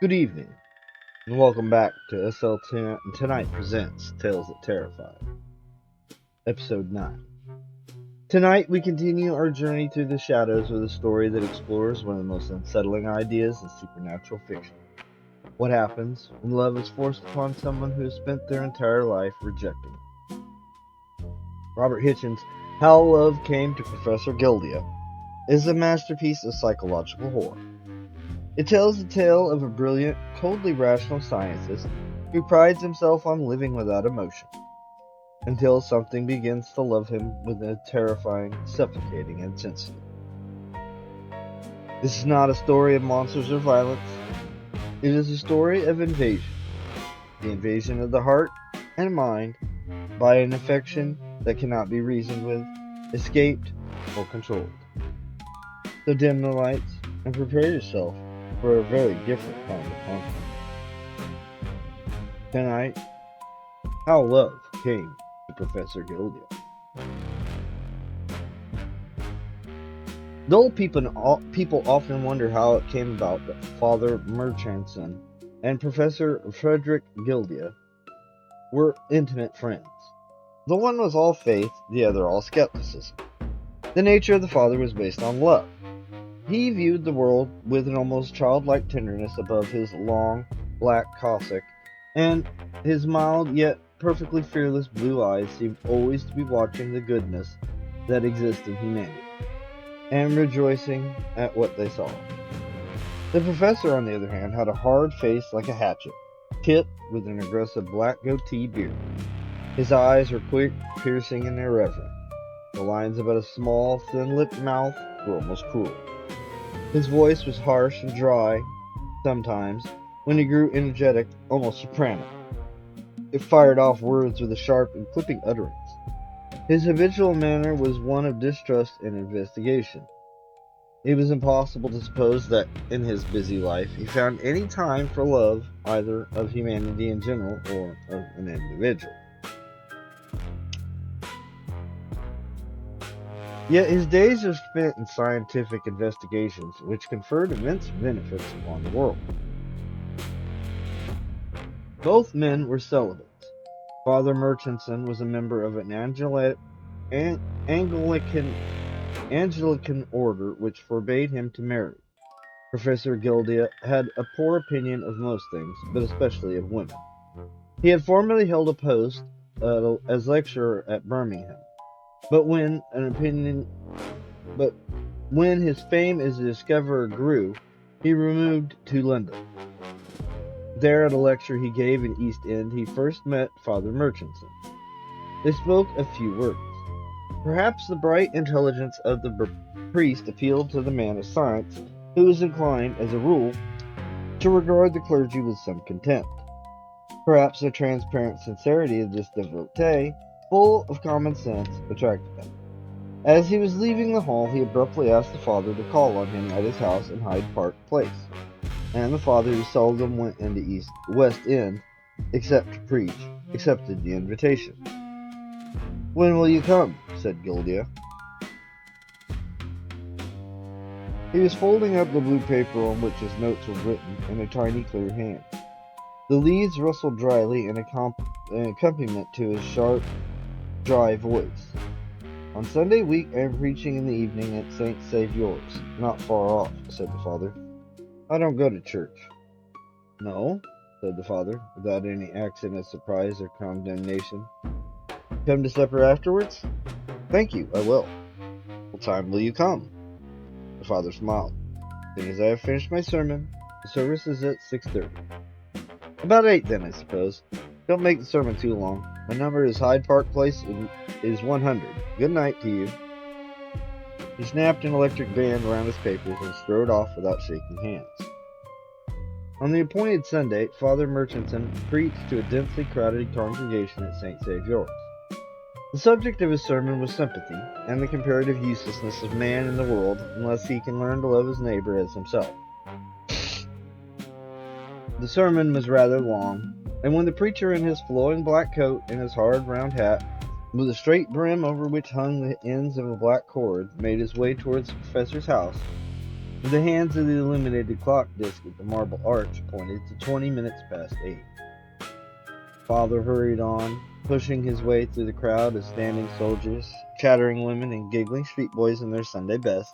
Good evening, and welcome back to SL10 Tonight Presents Tales That Terrify, Episode 9. Tonight we continue our journey through the shadows with a story that explores one of the most unsettling ideas in supernatural fiction. What happens when love is forced upon someone who has spent their entire life rejecting it? Robert Hichens' How Love Came to Professor Guildea is a masterpiece of psychological horror. It tells the tale of a brilliant, coldly rational scientist who prides himself on living without emotion, until something begins to love him with a terrifying, suffocating intensity. This is not a story of monsters or violence. It is a story of invasion. The invasion of the heart and mind by an affection that cannot be reasoned with, escaped, or controlled. So dim the lights and prepare yourself for a very different kind of haunting. Tonight, How Love Came to Professor Guildea. Dull people often wonder how it came about that Father Murchison and Professor Frederick Guildea were intimate friends. The one was all faith, the other all skepticism. The nature of the father was based on love. He viewed the world with an almost childlike tenderness above his long, black cassock, and his mild yet perfectly fearless blue eyes seemed always to be watching the goodness that exists in humanity, and rejoicing at what they saw. The professor, on the other hand, had a hard face like a hatchet, tipped with an aggressive black goatee beard. His eyes were quick, piercing, and irreverent. The lines about his small, thin-lipped mouth were almost cruel. His voice was harsh and dry, sometimes, when he grew energetic, almost soprano. It fired off words with a sharp and clipping utterance. His habitual manner was one of distrust and investigation. It was impossible to suppose that, in his busy life, he found any time for love, either of humanity in general or of an individual. Yet his days were spent in scientific investigations, which conferred immense benefits upon the world. Both men were celibates. Father Murchison was a member of an Anglican order which forbade him to marry. Professor Guildea had a poor opinion of most things, but especially of women. He had formerly held a post as lecturer at Birmingham. But when his fame as a discoverer grew, he removed to London. There, at a lecture he gave in East End, he first met Father Murchison. They spoke a few words. Perhaps the bright intelligence of the priest appealed to the man of science, who was inclined, as a rule, to regard the clergy with some contempt. Perhaps the transparent sincerity of this devotee, full of common sense, attracted him. As he was leaving the hall, he abruptly asked the father to call on him at his house in Hyde Park Place, and the father, who seldom went into West End except to preach, accepted the invitation. "When will you come?" said Guildea. He was folding up the blue paper on which his notes were written in a tiny, clear hand. The leaves rustled dryly in accompaniment to his sharp, dry voice. "On Sunday week I am preaching in the evening at St. Saviour's, not far off," said the father. "I don't go to church." "No?" said the father, without any accent of surprise or condemnation. "Come to supper afterwards?" "Thank you, I will." "What time will you come?" The father smiled. "As soon as I have finished my sermon. The service is at 6:30. "About 8 then, I suppose. Don't make the sermon too long. My number is Hyde Park Place is 100. Good night to you." He snapped an electric band around his papers and strode off without shaking hands. On the appointed Sunday, Father Murchison preached to a densely crowded congregation at St. Saviour's. The subject of his sermon was sympathy, and the comparative uselessness of man in the world unless he can learn to love his neighbor as himself. The sermon was rather long, and when the preacher, in his flowing black coat and his hard round hat, with a straight brim over which hung the ends of a black cord, made his way towards the professor's house, The hands of the illuminated clock disc at the marble arch pointed to 20 minutes past 8. Father hurried on, pushing his way through the crowd of standing soldiers, chattering women, and giggling street boys in their Sunday best.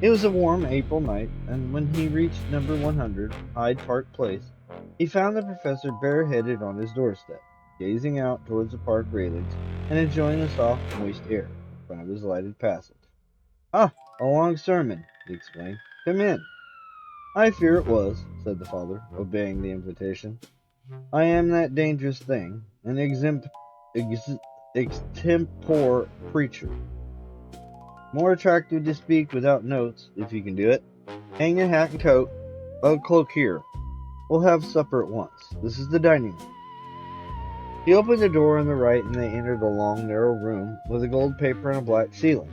It was a warm April night, and when he reached number 100, Hyde Park Place, he found the professor bareheaded on his doorstep, gazing out towards the park railings and enjoying the soft, moist air in front of his lighted passage. "Ah, a long sermon," he explained. "Come in." "I fear it was," said the father, obeying the invitation. "I am that dangerous thing, an extempore preacher. More attractive to speak without notes, if you can do it. Hang your hat and coat. A cloak here. We'll have supper at once. This is the dining room." He opened the door on the right, and they entered a long, narrow room with a gold paper and a black ceiling,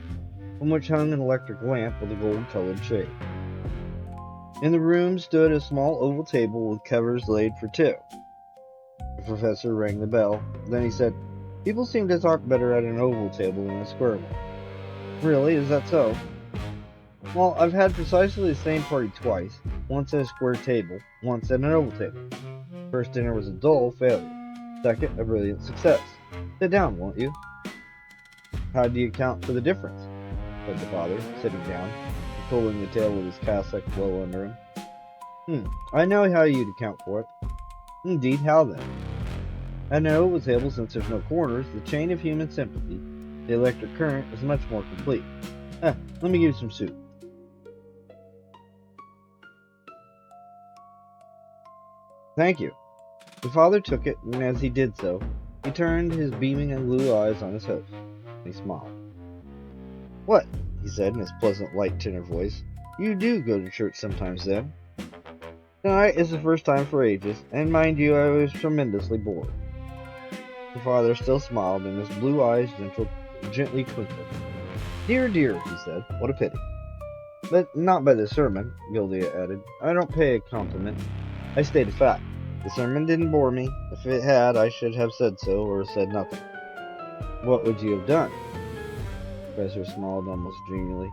from which hung an electric lamp with a gold-colored shade. In the room stood a small oval table with covers laid for two. The professor rang the bell. Then he said, "People seem to talk better at an oval table than a square one." "Really? Is that so?" "Well, I've had precisely the same party twice, once at a square table, once at an oval table. First dinner was a dull failure. Second, a brilliant success. Sit down, won't you?" "How do you account for the difference?" said the father, sitting down, and pulling the tail of his cassock well under him. "I know how you'd account for it." "Indeed, how then?" "At an oval table, since there's no corners, the chain of human sympathy, the electric current, is much more complete. Let me give you some soup." "Thank you." The father took it, and as he did so, he turned his beaming and blue eyes on his host, and he smiled. "What?" he said in his pleasant, light tenor voice. "You do go to church sometimes, then?" "Tonight is the first time for ages, and mind you, I was tremendously bored." The father still smiled, and his blue eyes gently twinkled. "Dear, dear," he said, "what a pity." "But not by the sermon," Guildea added. "I don't pay a compliment. I state a fact. The sermon didn't bore me. If it had, I should have said so, or said nothing." "What would you have done?" The professor smiled almost genially.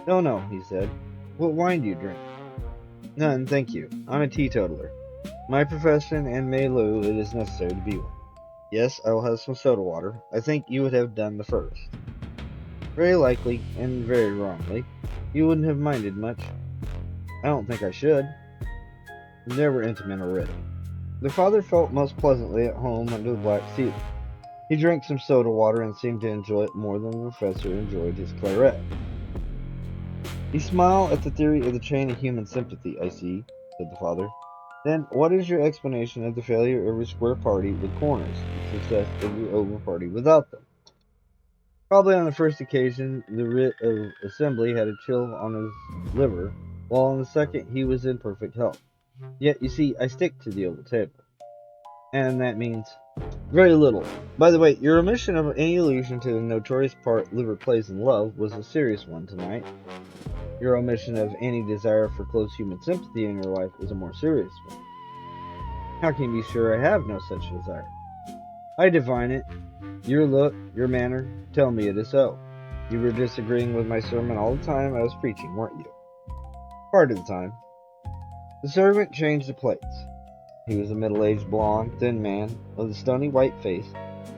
No, he said. "What wine do you drink?" "None, thank you. I'm a teetotaler. My profession, and may lo, it is necessary to be one. Yes, I will have some soda water. I think you would have done the first." "Very likely, and very wrongly. You wouldn't have minded much." "I don't think I should." They were intimate already. The father felt most pleasantly at home under the black ceiling. He drank some soda water and seemed to enjoy it more than the professor enjoyed his claret. "You smile at the theory of the chain of human sympathy, I see," said the father. "Then what is your explanation of the failure of your square party with corners, the success of your oval party without them?" "Probably on the first occasion the writ of assembly had a chill on his liver, while on the second he was in perfect health. Yet, you see, I stick to the oval table." "And that means?" "Very little. By the way, your omission of any allusion to the notorious part liver plays in love was a serious one tonight. Your omission of any desire for close human sympathy in your life is a more serious one." "How can you be sure I have no such desire?" "I divine it. Your look, your manner, tell me it is so. You were disagreeing with my sermon all the time I was preaching, weren't you?" "Part of the time." The servant changed the plates. He was a middle-aged, blond, thin man, with a stony white face,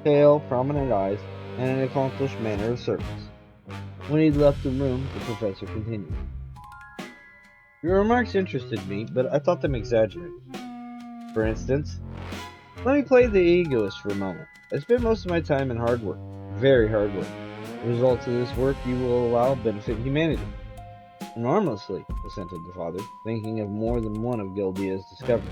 pale, prominent eyes, and an accomplished manner of service. When he had left the room, the professor continued. "Your remarks interested me, but I thought them exaggerated. For instance, let me play the egoist for a moment. I spend most of my time in hard work, very hard work. The results of this work, you will allow, benefit humanity." "Enormously," assented the father, thinking of more than one of Guildea's discoveries.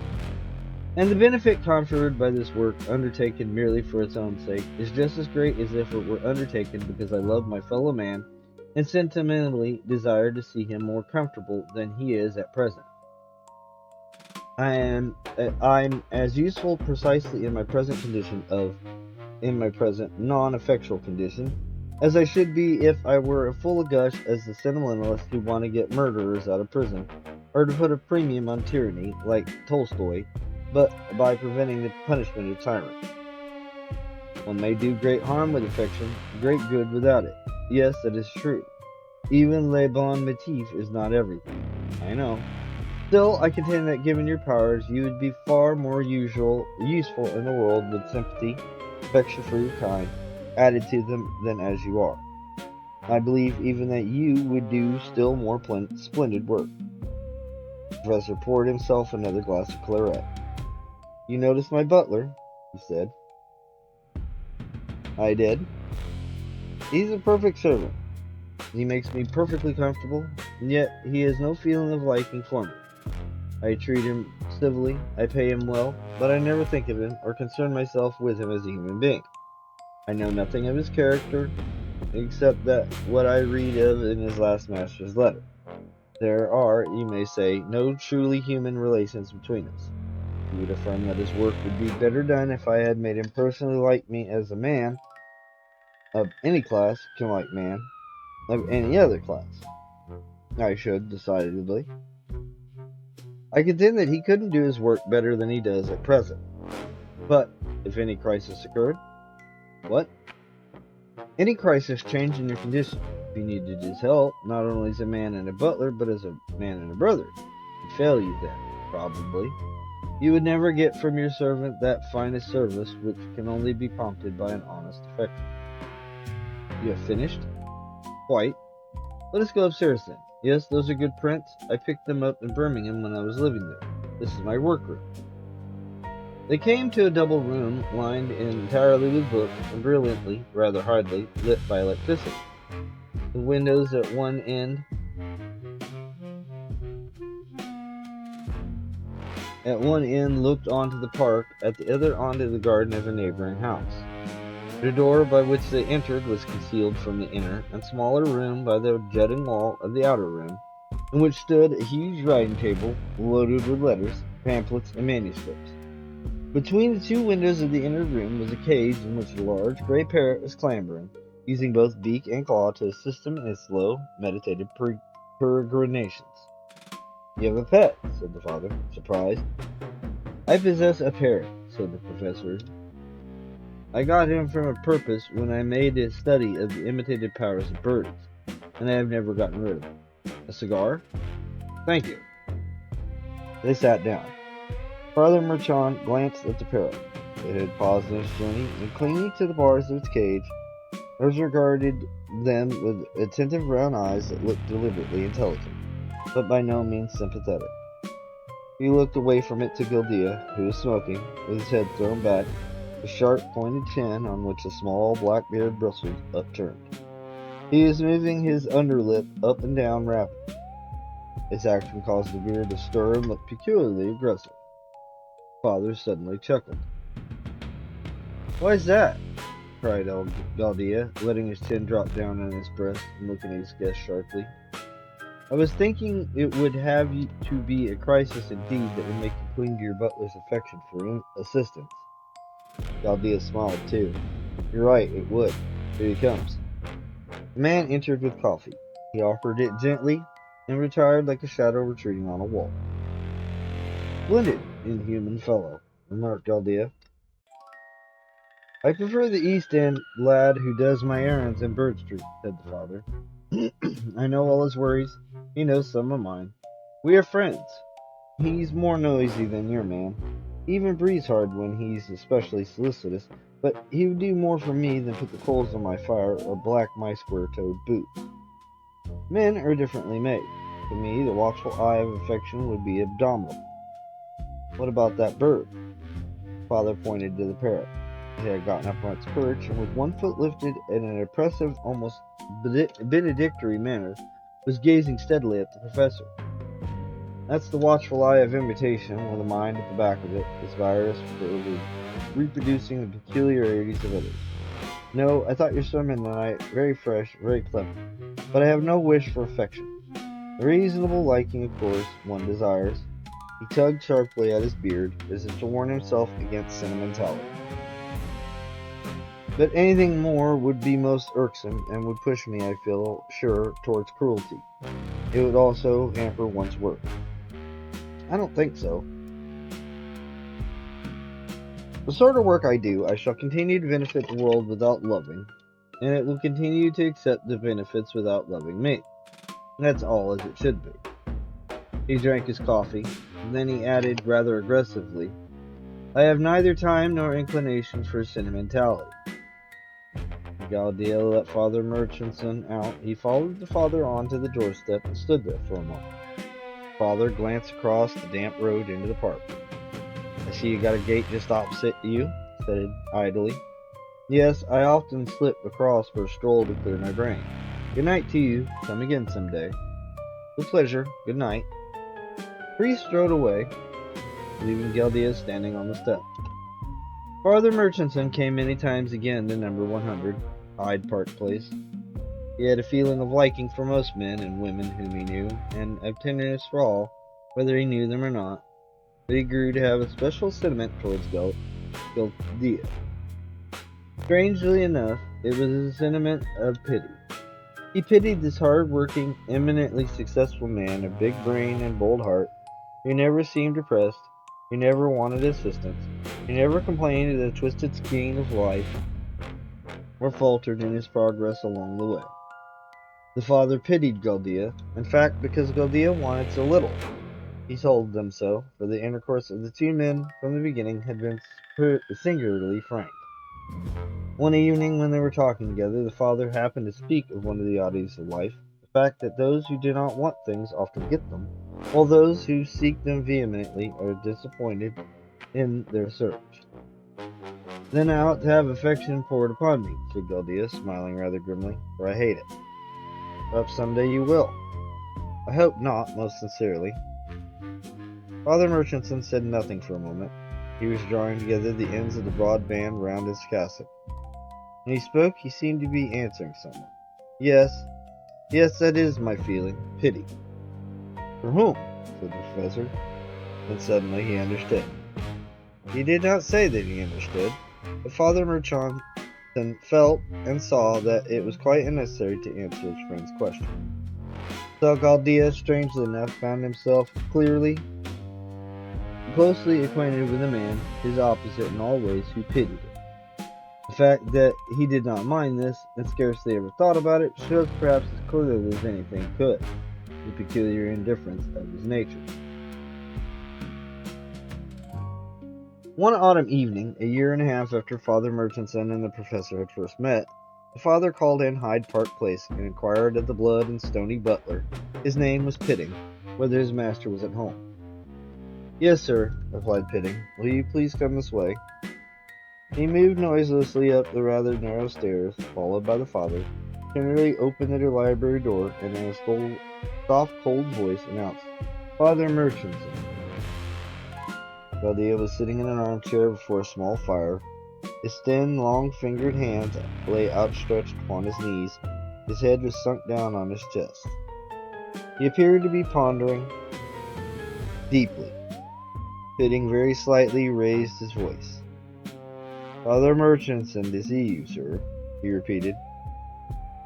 "And the benefit conferred by this work, undertaken merely for its own sake, is just as great as if it were undertaken because I love my fellow man and sentimentally desire to see him more comfortable than he is at present. I'm as useful precisely in my present non-effectual condition, as I should be if I were full of gush as the sentimentalists who want to get murderers out of prison, or to put a premium on tyranny, like Tolstoy, but by preventing the punishment of tyrants. One may do great harm with affection, great good without it. Yes, that is true. Even le bon motif is not everything. I know. Still, I contend that given your powers, you would be far more useful in the world with sympathy, affection for your kind, added to them than as you are. I believe even that you would do still more splendid work. The professor poured himself another glass of claret. You noticed my butler? He said. I did. He's a perfect servant. He makes me perfectly comfortable, and yet he has no feeling of liking for me. I treat him civilly, I pay him well, but I never think of him or concern myself with him as a human being. I know nothing of his character, except that what I read of in his last master's letter. There are, you may say, no truly human relations between us. You would affirm that his work would be better done if I had made him personally like me as a man of any class can like man of any other class. I should, decidedly. I contend that he couldn't do his work better than he does at present. But, if any crisis occurred, what? Any crisis changing your condition. If you needed his help, not only as a man and a butler, but as a man and a brother, he'd fail you then, probably. You would never get from your servant that finest service which can only be prompted by an honest affection. You have finished? Quite. Let us go upstairs then. Yes, those are good prints. I picked them up in Birmingham when I was living there. This is my workroom. They came to a double room lined entirely with books and brilliantly, rather hardly, lit by electricity. The windows at one end looked onto the park, at the other onto the garden of a neighboring house. The door by which they entered was concealed from the inner and smaller room by the jutting wall of the outer room, in which stood a huge writing table loaded with letters, pamphlets, and manuscripts. Between the two windows of the inner room was a cage in which a large gray parrot was clambering, using both beak and claw to assist him in his slow, meditative peregrinations. You have a pet, said the father, surprised. I possess a parrot, said the professor. I got him from a purpose when I made a study of the imitative powers of birds, and I have never gotten rid of him. A cigar? Thank you. They sat down. Father Merchant glanced at the parrot. It had paused in its journey, and clinging to the bars of its cage, hers regarded them with attentive brown eyes that looked deliberately intelligent, but by no means sympathetic. He looked away from it to Guildea, who was smoking, with his head thrown back, a sharp pointed chin on which a small black beard bristled upturned. He was moving his underlip up and down rapidly. His action caused the beard to stir and look peculiarly aggressive. Father suddenly chuckled. "Why's that?" cried Guildea, letting his chin drop down on his breast and looking at his guest sharply. "I was thinking it would have to be a crisis indeed that would make you cling to your butler's affection for assistance." Guildea smiled too. "You're right, it would. Here he comes." The man entered with coffee. He offered it gently and retired like a shadow retreating on a wall. "Splendid, inhuman fellow," remarked Guildea. "I prefer the East End lad who does my errands in Bird Street," said the father. "I know all his worries. He knows some of mine. We are friends. He's more noisy than your man. He even breathes hard when he's especially solicitous, but he would do more for me than put the coals on my fire or black my square-toed boots. Men are differently made. To me, the watchful eye of affection would be abominable. What about that bird?" Father pointed to the parrot. It had gotten up on its perch, and with one foot lifted in an impressive, almost benedictory manner, was gazing steadily at the professor. "That's the watchful eye of imitation, with a mind at the back of it, desirous for reproducing the peculiarities of others. No, I thought your sermon tonight very fresh, very clever, but I have no wish for affection. A reasonable liking, of course, one desires." He tugged sharply at his beard, as if to warn himself against sentimentality. "But anything more would be most irksome, and would push me, I feel sure, towards cruelty. It would also hamper one's work." "I don't think so. The sort of work I do, I shall continue to benefit the world without loving, and it will continue to accept the benefits without loving me. That's all as it should be. He drank his coffee, and then he added rather aggressively, I have neither time nor inclination for sentimentality. Guildea let Father Murchison out. He followed the father onto the doorstep and stood there for a moment. Father glanced across the damp road into the park. I see you got a gate just opposite you, said idly. Yes, I often slip across for a stroll to clear my brain. Good night to you. Come again someday. With pleasure. Good night. He strode away, leaving Guildea standing on the step. Father Murchison came many times again to number 100, Hyde Park Place. He had a feeling of liking for most men and women whom he knew, and of tenderness for all, whether he knew them or not, but he grew to have a special sentiment towards Guildea. Strangely enough, it was a sentiment of pity. He pitied this hard-working, eminently successful man of big brain and bold heart, who never seemed depressed, who never wanted assistance, who never complained of the twisted skein of life, or faltered in his progress along the way. The father pitied Guildea, in fact, because Guildea wanted so little. He told them so, for the intercourse of the two men from the beginning had been singularly frank. One evening when they were talking together, the father happened to speak of one of the oddities of life, the fact that those who do not want things often get them, while those who seek them vehemently are disappointed in their search. Then I ought to have affection poured upon me, said Guildea, smiling rather grimly, for I hate it. Perhaps someday you will. I hope not, most sincerely. Father Murchison said nothing for a moment. He was drawing together the ends of the broad band round his cassock. When he spoke, he seemed to be answering someone. Yes, that is my feeling. Pity. For whom? Said the professor. Then suddenly he understood. He did not say that he understood, but Father Murchison felt and saw that it was quite unnecessary to answer his friend's question. So Guildea, strangely enough, found himself closely acquainted with a man, his opposite in all ways, who pitied him. The fact that he did not mind this, and scarcely ever thought about it, shows perhaps as clearly as anything could the peculiar indifference of his nature. One autumn evening, a year and a half after Father Murchison and the professor had first met, the father called in Hyde Park Place and inquired of the blood and stony butler, his name was Pitting, whether his master was at home. Yes, sir, replied Pitting. Will you please come this way? He moved noiselessly up the rather narrow stairs, followed by the father, tenderly opened the library door, and in a soft, cold voice announced, Father Murchison. Guildea was sitting in an armchair before a small fire. His thin, long-fingered hands lay outstretched upon his knees. His head was sunk down on his chest. He appeared to be pondering deeply. Pitting very slightly raised his voice. Father Murchison to see you, sir, he repeated.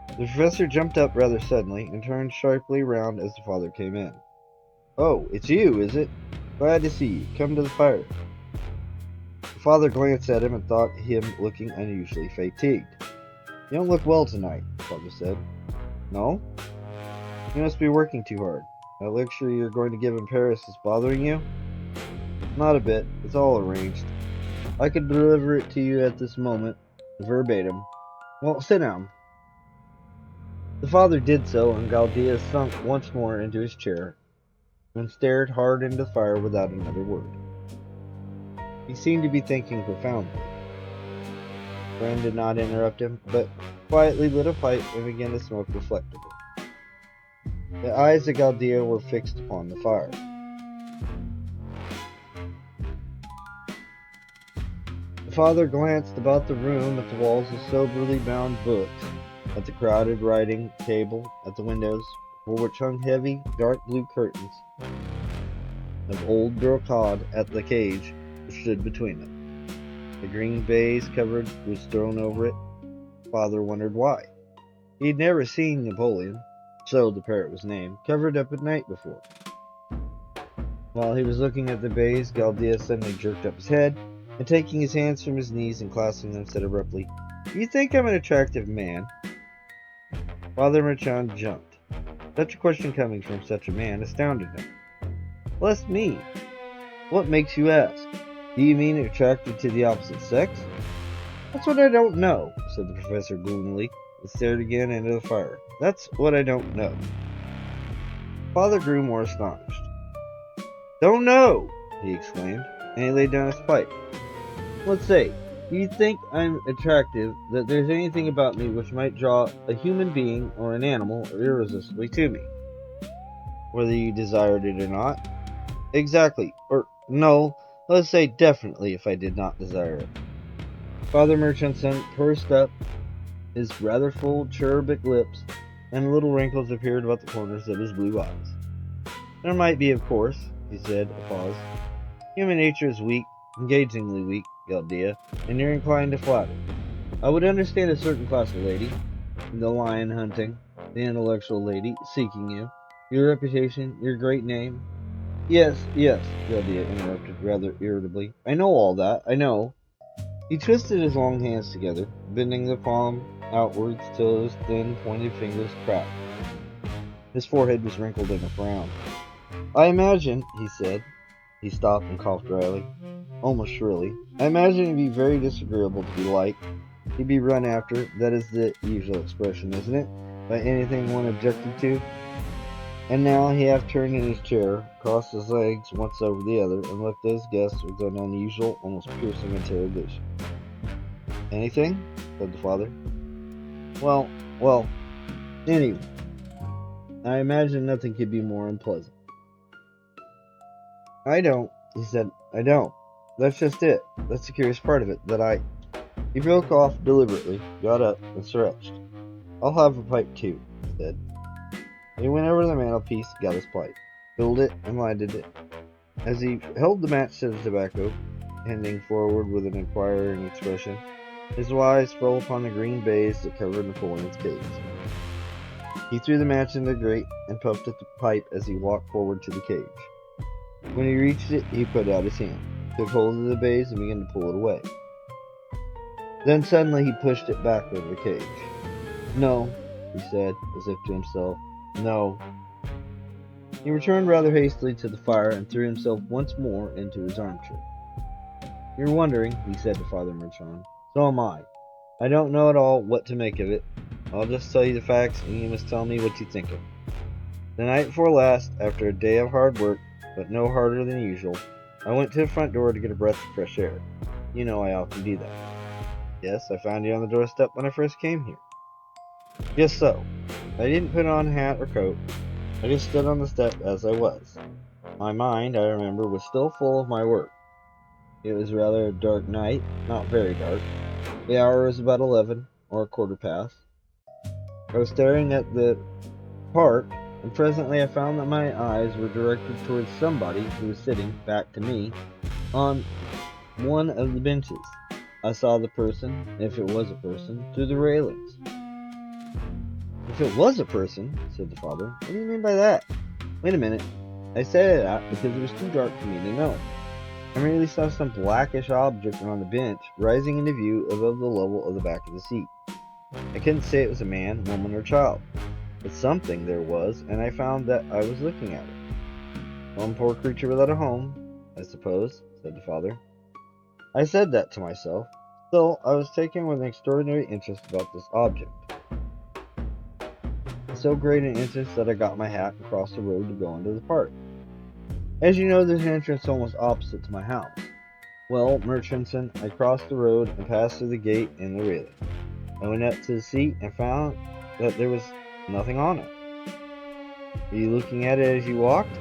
The professor jumped up rather suddenly and turned sharply round as the father came in. Oh, it's you, is it? Glad to see you. Come to the fire. The father glanced at him and thought him looking unusually fatigued. You don't look well tonight, the father said. No? You must be working too hard. That lecture you're going to give in Paris is bothering you? Not a bit. It's all arranged. I could deliver it to you at this moment, verbatim. Well, sit down. The father did so, and Guildea sunk once more into his chair and stared hard into the fire without another word. He seemed to be thinking profoundly. The friend did not interrupt him, but quietly lit a pipe and began to smoke reflectively. The eyes of Guildea were fixed upon the fire. The father glanced about the room at the walls of soberly bound books, at the crowded writing table, at the windows, for which hung heavy, dark blue curtains of old brocade, at the cage which stood between them. The green baize cover was thrown over it. Father wondered why. He had never seen Napoleon, so the parrot was named, covered up at night before. While he was looking at the baize, Guildea suddenly jerked up his head, and taking his hands from his knees and clasping them, said abruptly, "You think I'm an attractive man?" Father Murchison jumped. Such a question coming from such a man astounded him. Bless me! What makes you ask? Do you mean attracted to the opposite sex? That's what I don't know, said the professor gloomily, and stared again into the fire. That's what I don't know. Father grew more astonished. Don't know, he exclaimed, and he laid down his pipe. Let's say, do you think I'm attractive, that there's anything about me which might draw a human being or an animal irresistibly to me? Whether you desired it or not? Exactly. Or, no, let's say definitely if I did not desire it. Father Murchison pursed up his rather full, cherubic lips, and little wrinkles appeared about the corners of his blue eyes. There might be, of course, he said, a pause. Human nature is weak, engagingly weak, Guildea, and you're inclined to flatter. I would understand a certain class of lady, the lion hunting, the intellectual lady, seeking you, your reputation, your great name. Yes, Guildea interrupted rather irritably. I know all that, I know. He twisted his long hands together, bending the palm outwards till his thin, pointed fingers cracked. His forehead was wrinkled in a frown. I imagine, he said. He stopped and coughed dryly, almost shrilly. I imagine it'd be very disagreeable to be liked, to be run after, that is the usual expression, isn't it, by anything one objected to? And now he half turned in his chair, crossed his legs once over the other, and looked at his guest with an unusual, almost piercing interrogation. Anything? Said the father. Well, anyway, I imagine nothing could be more unpleasant. I don't, he said. I don't. That's just it. That's the curious part of it, that He broke off deliberately, got up, and stretched. I'll have a pipe too, he said. He went over to the mantelpiece, got his pipe, filled it, and lighted it. As he held the match to the tobacco, bending forward with an inquiring expression, his eyes fell upon the green baize that covered Napoleon's cage. He threw the match in the grate and puffed at the pipe as he walked forward to the cage. When he reached it, he put out his hand, took hold of the baize, and began to pull it away. Then suddenly he pushed it back over the cage. No, he said, as if to himself. No. He returned rather hastily to the fire and threw himself once more into his armchair. You're wondering, he said to Father Murchison. So am I. I don't know at all what to make of it. I'll just tell you the facts, and you must tell me what you think of it. The night before last, after a day of hard work, but no harder than usual, I went to the front door to get a breath of fresh air. You know I often do that. Yes, I found you on the doorstep when I first came here. Just so. I didn't put on hat or coat. I just stood on the step as I was. My mind, I remember, was still full of my work. It was rather a dark night, not very dark. The hour was about 11, or a quarter past. I was staring at the park, and presently I found that my eyes were directed towards somebody who was sitting, back to me, on one of the benches. I saw the person, if it was a person, through the railings. If it was a person, said the father, what do you mean by that? Wait a minute. I said that because it was too dark for me to know. I merely saw some blackish object on the bench, rising into view above the level of the back of the seat. I couldn't say it was a man, woman, or child, but something there was, and I found that I was looking at it. One poor creature without a home, I suppose, said the father. I said that to myself. Still, I was taken with an extraordinary interest about this object. So great an interest that I got my hat and crossed the road to go into the park. As you know, there's an entrance almost opposite to my house. Well, Murchison, I crossed the road and passed through the gate and the railing. I went up to the seat and found that there was nothing on it. Were you looking at it as you walked?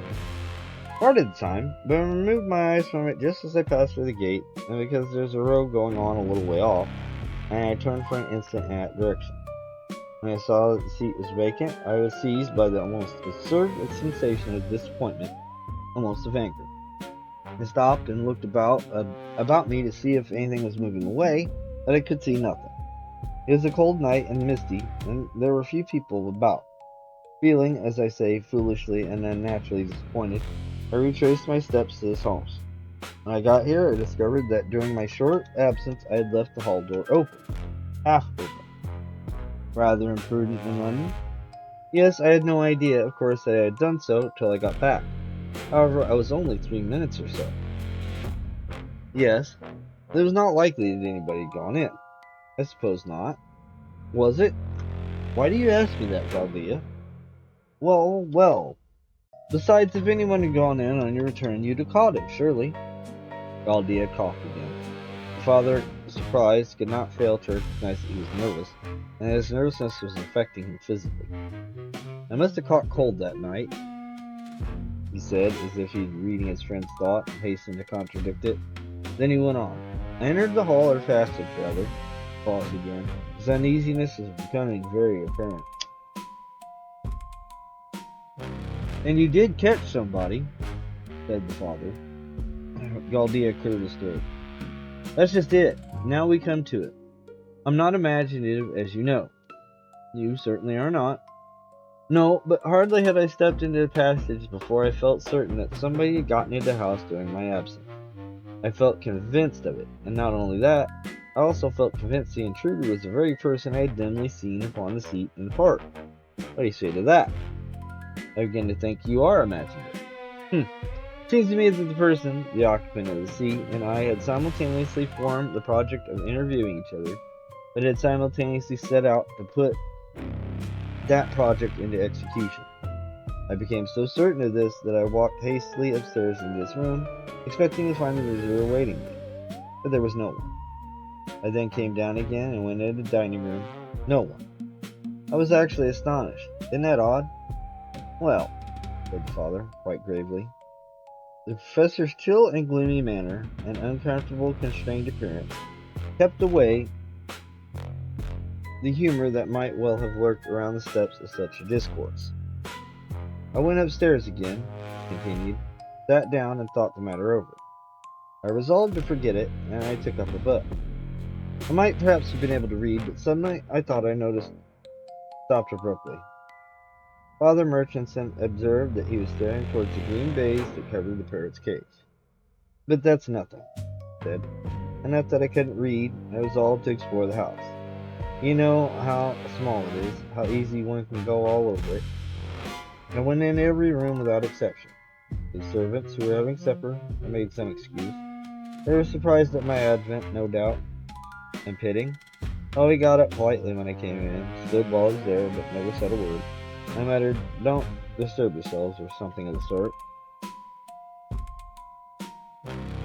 Part of the time, but I removed my eyes from it just as I passed through the gate, and because there's a road going on a little way off, and I turned for an instant in that direction. When I saw that the seat was vacant, I was seized by the almost absurd sensation of disappointment, almost of anger. I stopped and looked about me to see if anything was moving away, but I could see nothing. It was a cold night and misty, and there were few people about. Feeling, as I say, foolishly and unnaturally disappointed, I retraced my steps to this house. When I got here, I discovered that during my short absence I had left the hall door open, half open. Rather imprudent in London. Yes, I had no idea, of course, that I had done so till I got back. However, I was only 3 minutes or so. Yes, it was not likely that anybody had gone in. I suppose not. Was it? Why do you ask me that, Guildea? Well, well. Besides, if anyone had gone in on your return, you'd have caught him, surely. Guildea coughed again. The father, surprised, could not fail to recognize that he was nervous, and that his nervousness was affecting him physically. I must have caught cold that night, he said, as if he were reading his friend's thought and hastened to contradict it. Then he went on. I entered the hall, or fasted, rather. Paused again. His uneasiness was becoming very apparent. And you did catch somebody, said the father. Guildea cleared his throat. That's just it. Now we come to it. I'm not imaginative, as you know. You certainly are not. No, but hardly had I stepped into the passage before I felt certain that somebody had gotten into the house during my absence. I felt convinced of it, and not only that, I also felt convinced the intruder was the very person I had dimly seen upon the seat in the park. What do you say to that? I begin to think you are imaginative. Seems to me as if the person, the occupant of the seat, and I had simultaneously formed the project of interviewing each other, but had simultaneously set out to put that project into execution. I became so certain of this that I walked hastily upstairs into this room, expecting to find the visitor awaiting me, but there was no one. I then came down again and went into the dining room. No one. I was actually astonished. Isn't that odd? Well, said the father, quite gravely. The professor's chill and gloomy manner and uncomfortable, constrained appearance kept away the humor that might well have lurked around the steps of such a discourse. I went upstairs again, continued, sat down and thought the matter over. I resolved to forget it, and I took up a book. I might perhaps have been able to read, but suddenly I thought I stopped abruptly. Father Murchison observed that he was staring towards the green baize that covered the parrot's cage. But that's nothing, he said. Enough that I couldn't read, I resolved to explore the house. You know how small it is, how easy one can go all over it. I went in every room without exception. The servants who were having supper, I made some excuse. They were surprised at my advent, no doubt, and pitting. Oh, he got up politely when I came in, stood while I was there, but never said a word. I muttered, don't disturb yourselves, or something of the sort,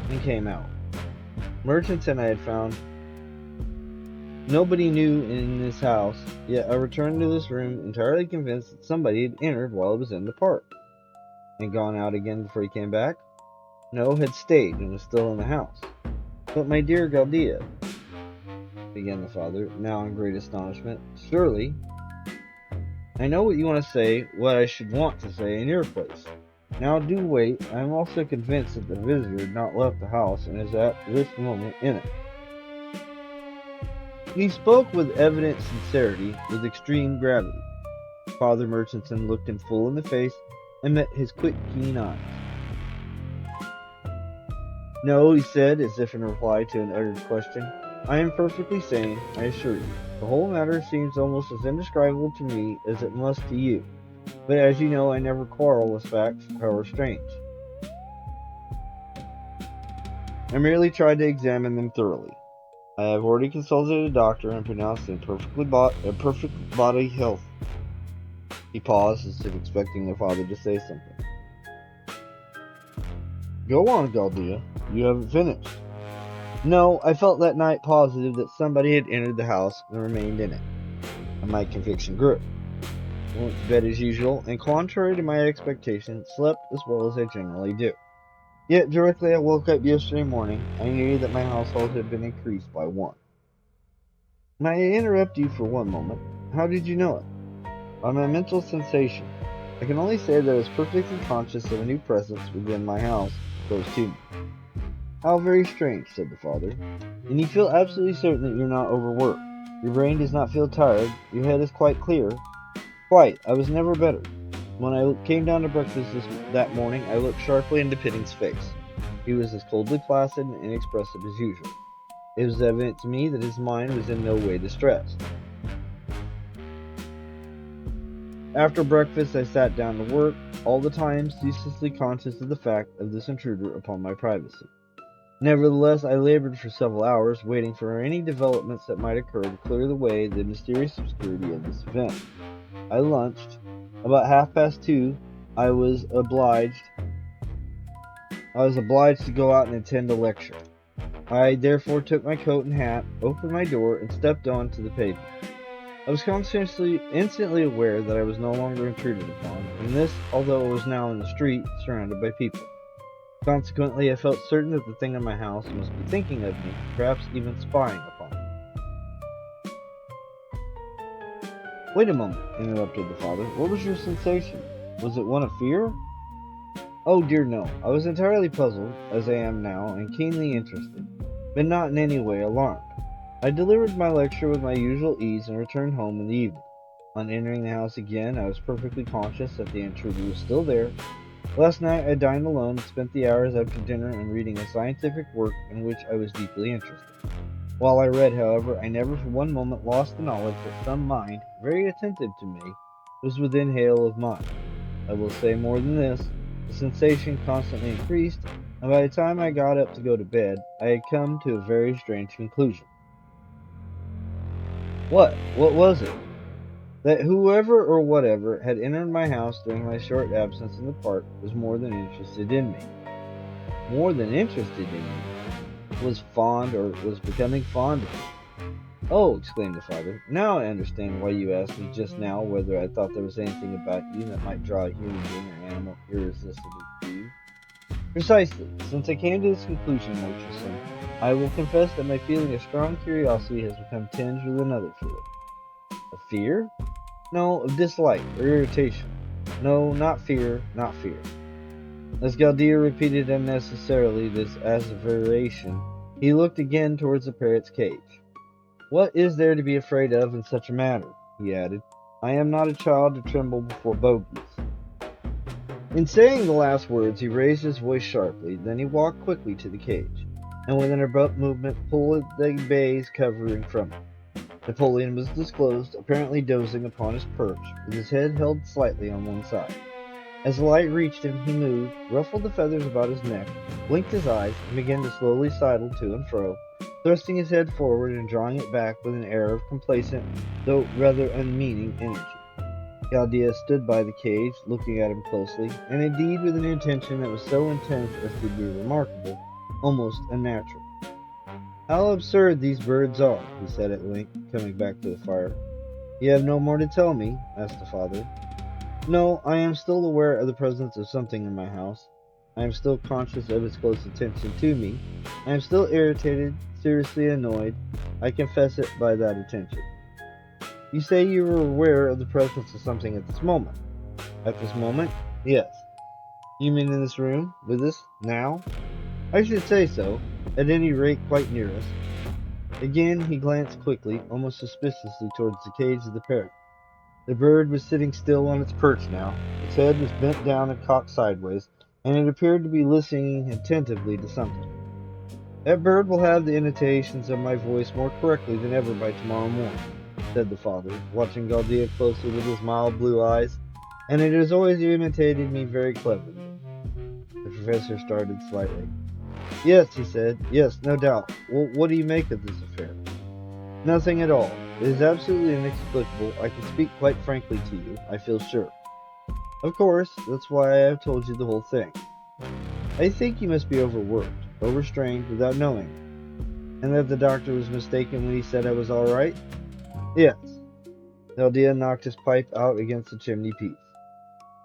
and came out. Merchants and I had found nobody new in this house, yet I returned to this room entirely convinced that somebody had entered while I was in the park. And gone out again before he came back? No, had stayed and was still in the house. But my dear Guildea, began the father, now in great astonishment, surely, I know what you want to say, what I should want to say in your place. Now do wait, I am also convinced that the visitor had not left the house and is at this moment in it. He spoke with evident sincerity, with extreme gravity. Father Murchison looked him full in the face and met his quick, keen eyes. No, he said, as if in reply to an uttered question. I am perfectly sane, I assure you. The whole matter seems almost as indescribable to me as it must to you. But as you know, I never quarrel with facts, however strange. I merely tried to examine them thoroughly. I have already consulted a doctor and pronounced in perfect body health. He paused, as if expecting the father to say something. Go on, Guildea. You haven't finished. No, I felt that night positive that somebody had entered the house and remained in it. And my conviction grew. I went to bed as usual, and contrary to my expectations, slept as well as I generally do. Yet directly I woke up yesterday morning, I knew that my household had been increased by one. May I interrupt you for one moment? How did you know it? By my mental sensation. I can only say that I was perfectly conscious of a new presence within my house, close to me. How very strange, said the father. And you feel absolutely certain that you're not overworked. Your brain does not feel tired. Your head is quite clear. Quite. I was never better. When I came down to breakfast that morning, I looked sharply into Pitting's face. He was as coldly placid and inexpressive as usual. It was evident to me that his mind was in no way distressed. After breakfast, I sat down to work, all the time ceaselessly conscious of the fact of this intruder upon my privacy. Nevertheless, I labored for several hours, waiting for any developments that might occur to clear the way the mysterious obscurity of this event. I lunched. About 2:30, I was obliged to go out and attend a lecture. I therefore took my coat and hat, opened my door, and stepped on to the pavement. I was instantly aware that I was no longer intruded upon, and this, although I was now in the street, surrounded by people. Consequently, I felt certain that the thing in my house must be thinking of me, perhaps even spying upon me. Wait a moment, interrupted the father. What was your sensation? Was it one of fear? Oh dear no. I was entirely puzzled, as I am now, and keenly interested, but not in any way alarmed. I delivered my lecture with my usual ease and returned home in the evening. On entering the house again, I was perfectly conscious that the intruder was still there. Last night I dined alone and spent the hours after dinner in reading a scientific work in which I was deeply interested. While I read, however, I never for one moment lost the knowledge that some mind, very attentive to me, was within hail of mine. I will say more than this. The sensation constantly increased, and by the time I got up to go to bed, I had come to a very strange conclusion. What? What was it? That whoever or whatever had entered my house during my short absence in the park was more than interested in me. More than interested in me? Was fond or was becoming fond of me. Oh, exclaimed the father, now I understand why you asked me just now whether I thought there was anything about you that might draw a human being or animal irresistibly to you. Precisely. Since I came to this conclusion, Murchison, I will confess that my feeling of strong curiosity has become tinged with another feeling. Of fear? No, of dislike or irritation. No, not fear, not fear. As Guildea repeated unnecessarily this asseveration, he looked again towards the parrot's cage. What is there to be afraid of in such a matter? He added. I am not a child to tremble before bogies. In saying the last words, he raised his voice sharply, then he walked quickly to the cage, and with an abrupt movement pulled the baize covering from it. Napoleon was disclosed, apparently dozing upon his perch, with his head held slightly on one side. As the light reached him, he moved, ruffled the feathers about his neck, blinked his eyes, and began to slowly sidle to and fro, thrusting his head forward and drawing it back with an air of complacent, though rather unmeaning, energy. Guildea stood by the cage, looking at him closely, and indeed with an intention that was so intense as to be remarkable, almost unnatural. How absurd these birds are, he said at length, coming back to the fire. You have no more to tell me? Asked the father. No, I am still aware of the presence of something in my house. I am still conscious of its close attention to me. I am still irritated, seriously annoyed. I confess it by that attention. You say you were aware of the presence of something at this moment. At this moment? Yes. You mean in this room? With us? Now? I should say so. At any rate, quite near us. Again he glanced quickly, almost suspiciously, towards the cage of the parrot. The bird was sitting still on its perch now. Its head was bent down and cocked sideways, and it appeared to be listening attentively to something. That bird will have the intonations of my voice more correctly than ever by tomorrow morning, said the father, watching Guildea closely with his mild blue eyes, and it has always imitated me very cleverly. The professor started slightly. Yes, he said. Yes, no doubt. Well, what do you make of this affair? Nothing at all. It is absolutely inexplicable. I can speak quite frankly to you, I feel sure. Of course, that's why I have told you the whole thing. I think you must be overworked, overstrained, without knowing it. And that the doctor was mistaken when he said I was all right? Yes. Guildea knocked his pipe out against the chimney piece.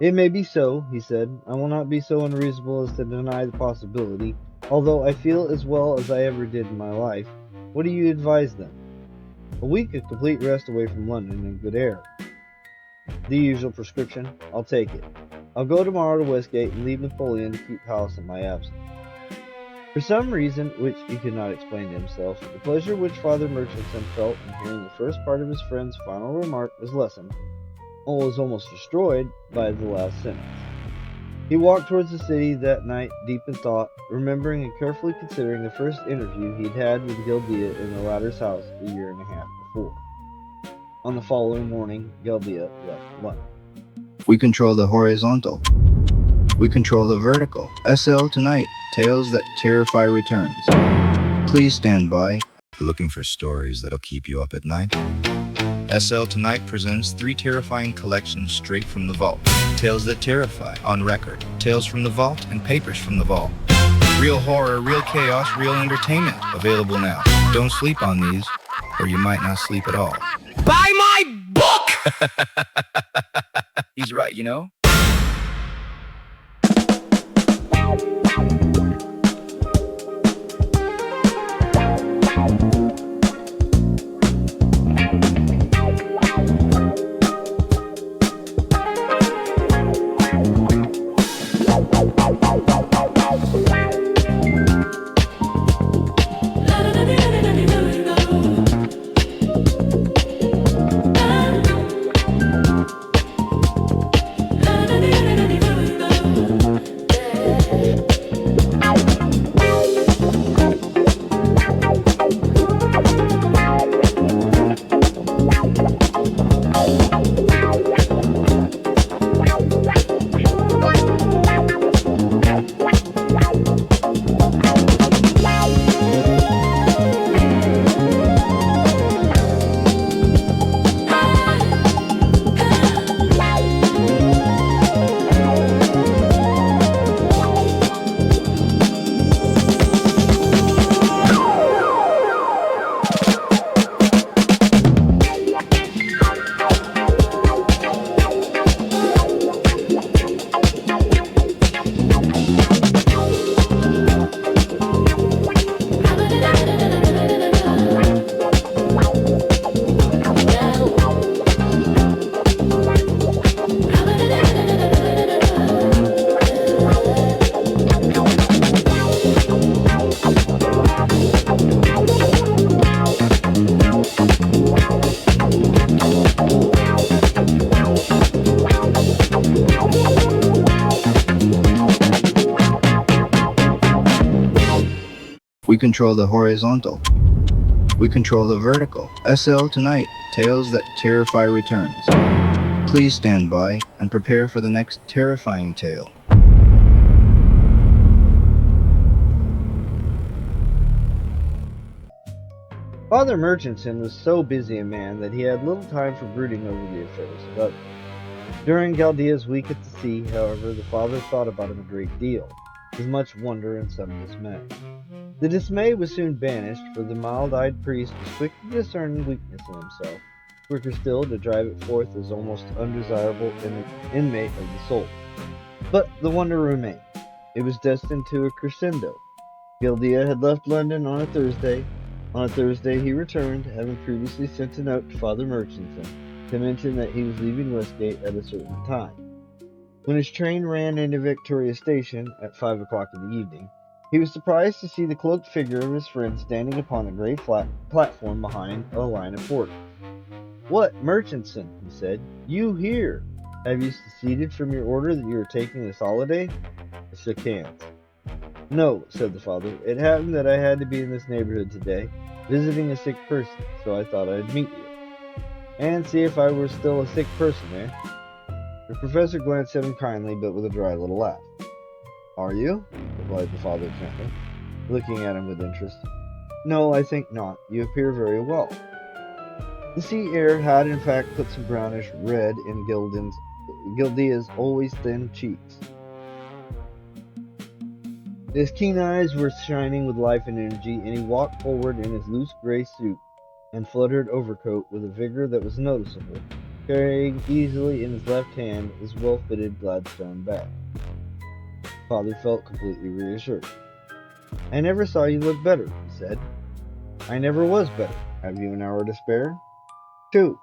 It may be so, he said. I will not be so unreasonable as to deny the possibility, although I feel as well as I ever did in my life. What do you advise then? A week of complete rest away from London and good air. The usual prescription. I'll take it. I'll go tomorrow to Westgate and leave Napoleon to keep house in my absence. For some reason which he could not explain to himself, the pleasure which Father Murchison felt in hearing the first part of his friend's final remark was lessened, or was almost destroyed, by the last sentence. He walked towards the city that night deep in thought, remembering and carefully considering the first interview he had had with Guildea in the latter's house a year and a half before. On the following morning, Guildea left London. We control the horizontal. We control the vertical. SL tonight, Tales That Terrify returns. Please stand by. Looking for stories that'll keep you up at night? SL Tonight presents 3 terrifying collections straight from the vault. Tales That Terrify, on record, Tales from the Vault, and Papers from the Vault. Real horror, real chaos, real entertainment. Available now. Don't sleep on these, or you might not sleep at all. Buy my book! He's right, you know? We control the horizontal. We control the vertical. SL Tonight, Tales That Terrify returns. Please stand by and prepare for the next terrifying tale. Father Murchison was so busy a man that he had little time for brooding over the affairs of others. During Guildea's week at the sea, however, the father thought about him a great deal, with much wonder and some dismay. The dismay was soon banished, for the mild-eyed priest was quick to discern weakness in himself, quicker still to drive it forth as almost undesirable inmate of the soul. But the wonder remained. It was destined to a crescendo. Guildea had left London on a Thursday. On a Thursday he returned, having previously sent a note to Father Murchison to mention that he was leaving Westgate at a certain time. When his train ran into Victoria Station at 5 o'clock in the evening, he was surprised to see the cloaked figure of his friend standing upon the great platform behind a line of porters. "What, Murchison," he said, "you here? Have you seceded from your order that you are taking this holiday?" I shook hands. "No," said the father. "It happened that I had to be in this neighborhood today, visiting a sick person, so I thought I'd meet you. And see if I were still a sick person, eh?" The professor glanced at him kindly, but with a dry little laugh. "Are you?" replied the father gently, looking at him with interest. "No, I think not. You appear very well." The sea air had in fact put some brownish red in Guildea's always thin cheeks. His keen eyes were shining with life and energy, and he walked forward in his loose gray suit and fluttered overcoat with a vigor that was noticeable, carrying easily in his left hand his well-fitted Gladstone bag. Father felt completely reassured. "I never saw you look better," he said. "I never was better. Have you an hour to spare?" "2.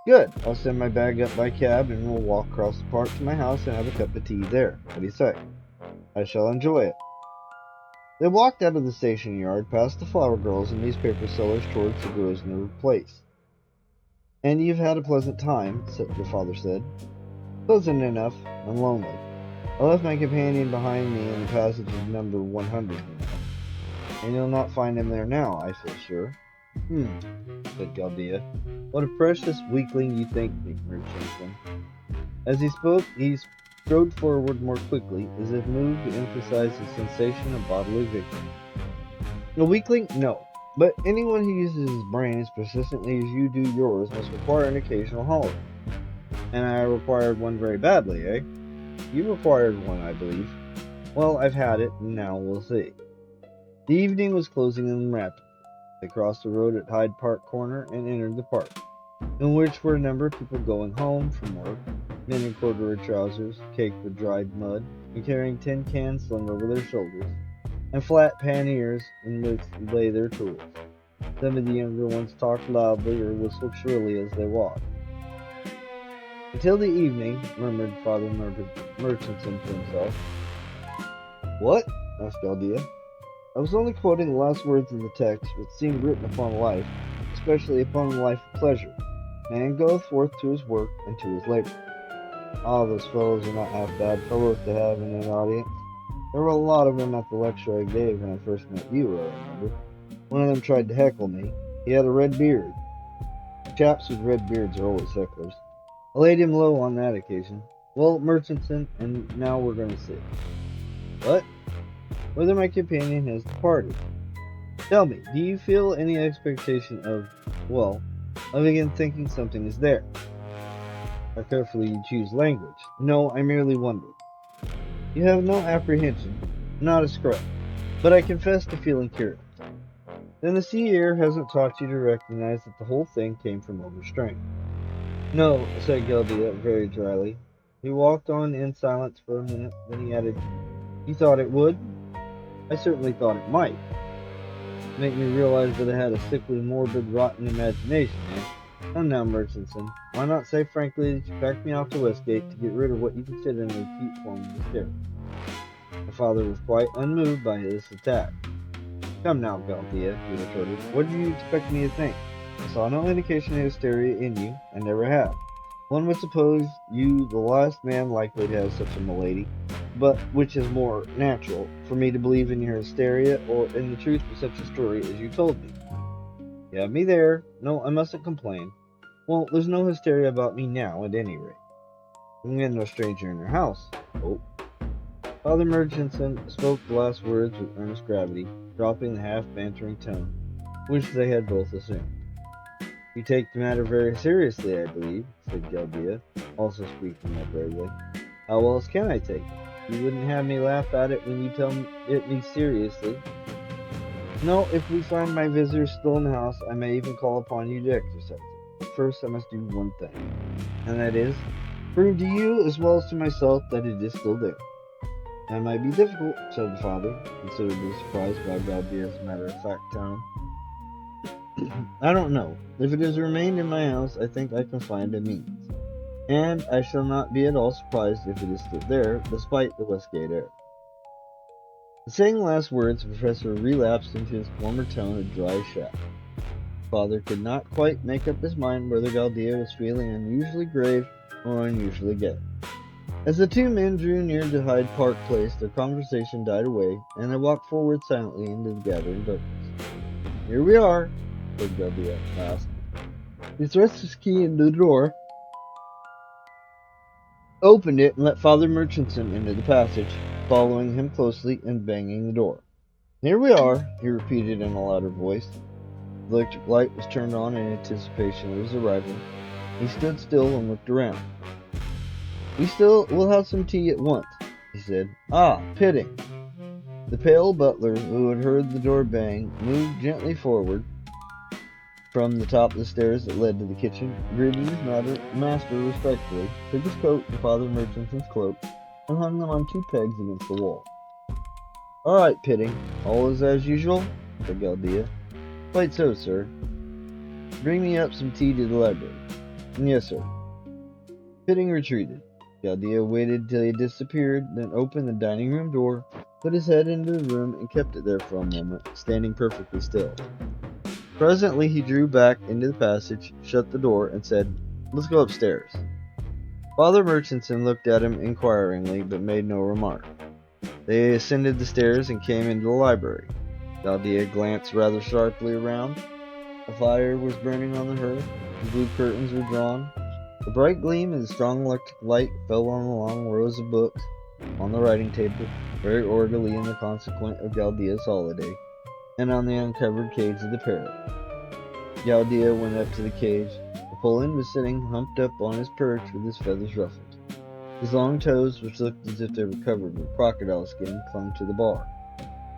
"Good. I'll send my bag up by cab, and we'll walk across the park to my house and have a cup of tea there. What do you say?" "I shall enjoy it." They walked out of the station yard, past the flower girls and newspaper sellers towards the Grosvenor Place. "And you've had a pleasant time," the father said. "Pleasant enough. I'm lonely. I left my companion behind me in the passage of number 100, and you'll not find him there now, I feel sure." Said Guildea. "What a precious weakling you think me, Richardson." As he spoke, he strode forward more quickly, as if moved to emphasize the sensation of bodily victory. A weakling? No. But anyone who uses his brain as persistently as you do yours must require an occasional holiday. And I required one very badly, eh? You required one, I believe. Well, I've had it, and now we'll see. The evening was closing in rapidly. They crossed the road at Hyde Park Corner and entered the park, in which were a number of people going home from work, men in corduroy trousers, caked with dried mud, and carrying tin cans slung over their shoulders, and flat panniers in which lay their tools. Some of the younger ones talked loudly or whistled shrilly as they walked. Until the evening, murmured Father Murchison to himself. What? Asked Guildea. I was only quoting the last words of the text, which seemed written upon life, especially upon the life of pleasure. Man goeth forth to his work and to his labor. Ah, those fellows are not half bad fellows to have in an audience. There were a lot of them at the lecture I gave when I first met you, I remember. One of them tried to heckle me. He had a red beard. Chaps with red beards are always hecklers. I laid him low on that occasion. Well, Murchison, and now we're going to see. What? Whether my companion has departed. Tell me, do you feel any expectation of again thinking something is there? How carefully you choose language. No, I merely wondered. You have no apprehension, not a scrap, but I confess to feeling curious. Then the sea air hasn't taught you to recognize that the whole thing came from overstrain. No, said Guildea very dryly. He walked on in silence for a minute, then he added, You thought it would? I certainly thought it might. Make me realize that I had a sickly, morbid, rotten imagination, eh? Come now, Murchison, why not say frankly that you packed me off to Westgate to get rid of what you consider an acute form of hysteria? My father was quite unmoved by this attack. Come now, Guildea, he retorted. What did you expect me to think? I saw no indication of hysteria in you, and never have. One would suppose you the last man likely to have such a malady, but which is more natural, for me to believe in your hysteria or in the truth of such a story as you told me? You have me there. No, I mustn't complain. Well, there's no hysteria about me now, at any rate. I'm no stranger in your house. Oh. Father Murchison spoke the last words with earnest gravity, dropping the half-bantering tone, which they had both assumed. You take the matter very seriously, I believe, said Guildea, also speaking more bravely. How else can I take it? You wouldn't have me laugh at it when you tell me seriously. No, if we find my visitors still in the house, I may even call upon you to exercise it. But first, I must do one thing, and that is, prove to you as well as to myself that it is still there. That might be difficult, said the father, considerably surprised by Guildea's matter-of-fact tone. I don't know. If it has remained in my house, I think I can find a means. And I shall not be at all surprised if it is still there, despite the Westgate air. Saying the last words, the professor relapsed into his former tone of dry shock. Father could not quite make up his mind whether Guildea was feeling unusually grave or unusually gay. As the two men drew near to Hyde Park Place, their conversation died away, and they walked forward silently into the gathering darkness. Here we are, said Guildea at last. He thrust his key into the door, opened it, and let Father Murchison into the passage, following him closely and banging the door. Here we are, he repeated in a louder voice. The electric light was turned on in anticipation of his arrival. He stood still and looked around. We'll have some tea at once, he said. Ah, Pitting. The pale butler, who had heard the door bang, moved gently forward from the top of the stairs that led to the kitchen, greeted his master respectfully, took his coat and Father Murchison's cloak, and hung them on two pegs against the wall. All right, Pitting, all is as usual, said Guildea. Quite so, sir. Bring me up some tea to the library. Yes, sir. Pitting retreated. Guildea waited till he disappeared, then opened the dining room door, put his head into the room, and kept it there for a moment, standing perfectly still. Presently he drew back into the passage, shut the door, and said, Let's go upstairs. Father Murchison looked at him inquiringly, but made no remark. They ascended the stairs and came into the library. Guildea glanced rather sharply around. A fire was burning on the hearth, the blue curtains were drawn, The bright gleam of the strong electric light fell on the long rows of books on the writing table, very orderly in the consequence of Guildea's holiday, and on the uncovered cage of the parrot. Guildea went up to the cage. Napoleon was sitting humped up on his perch with his feathers ruffled. His long toes, which looked as if they were covered with crocodile skin, clung to the bar.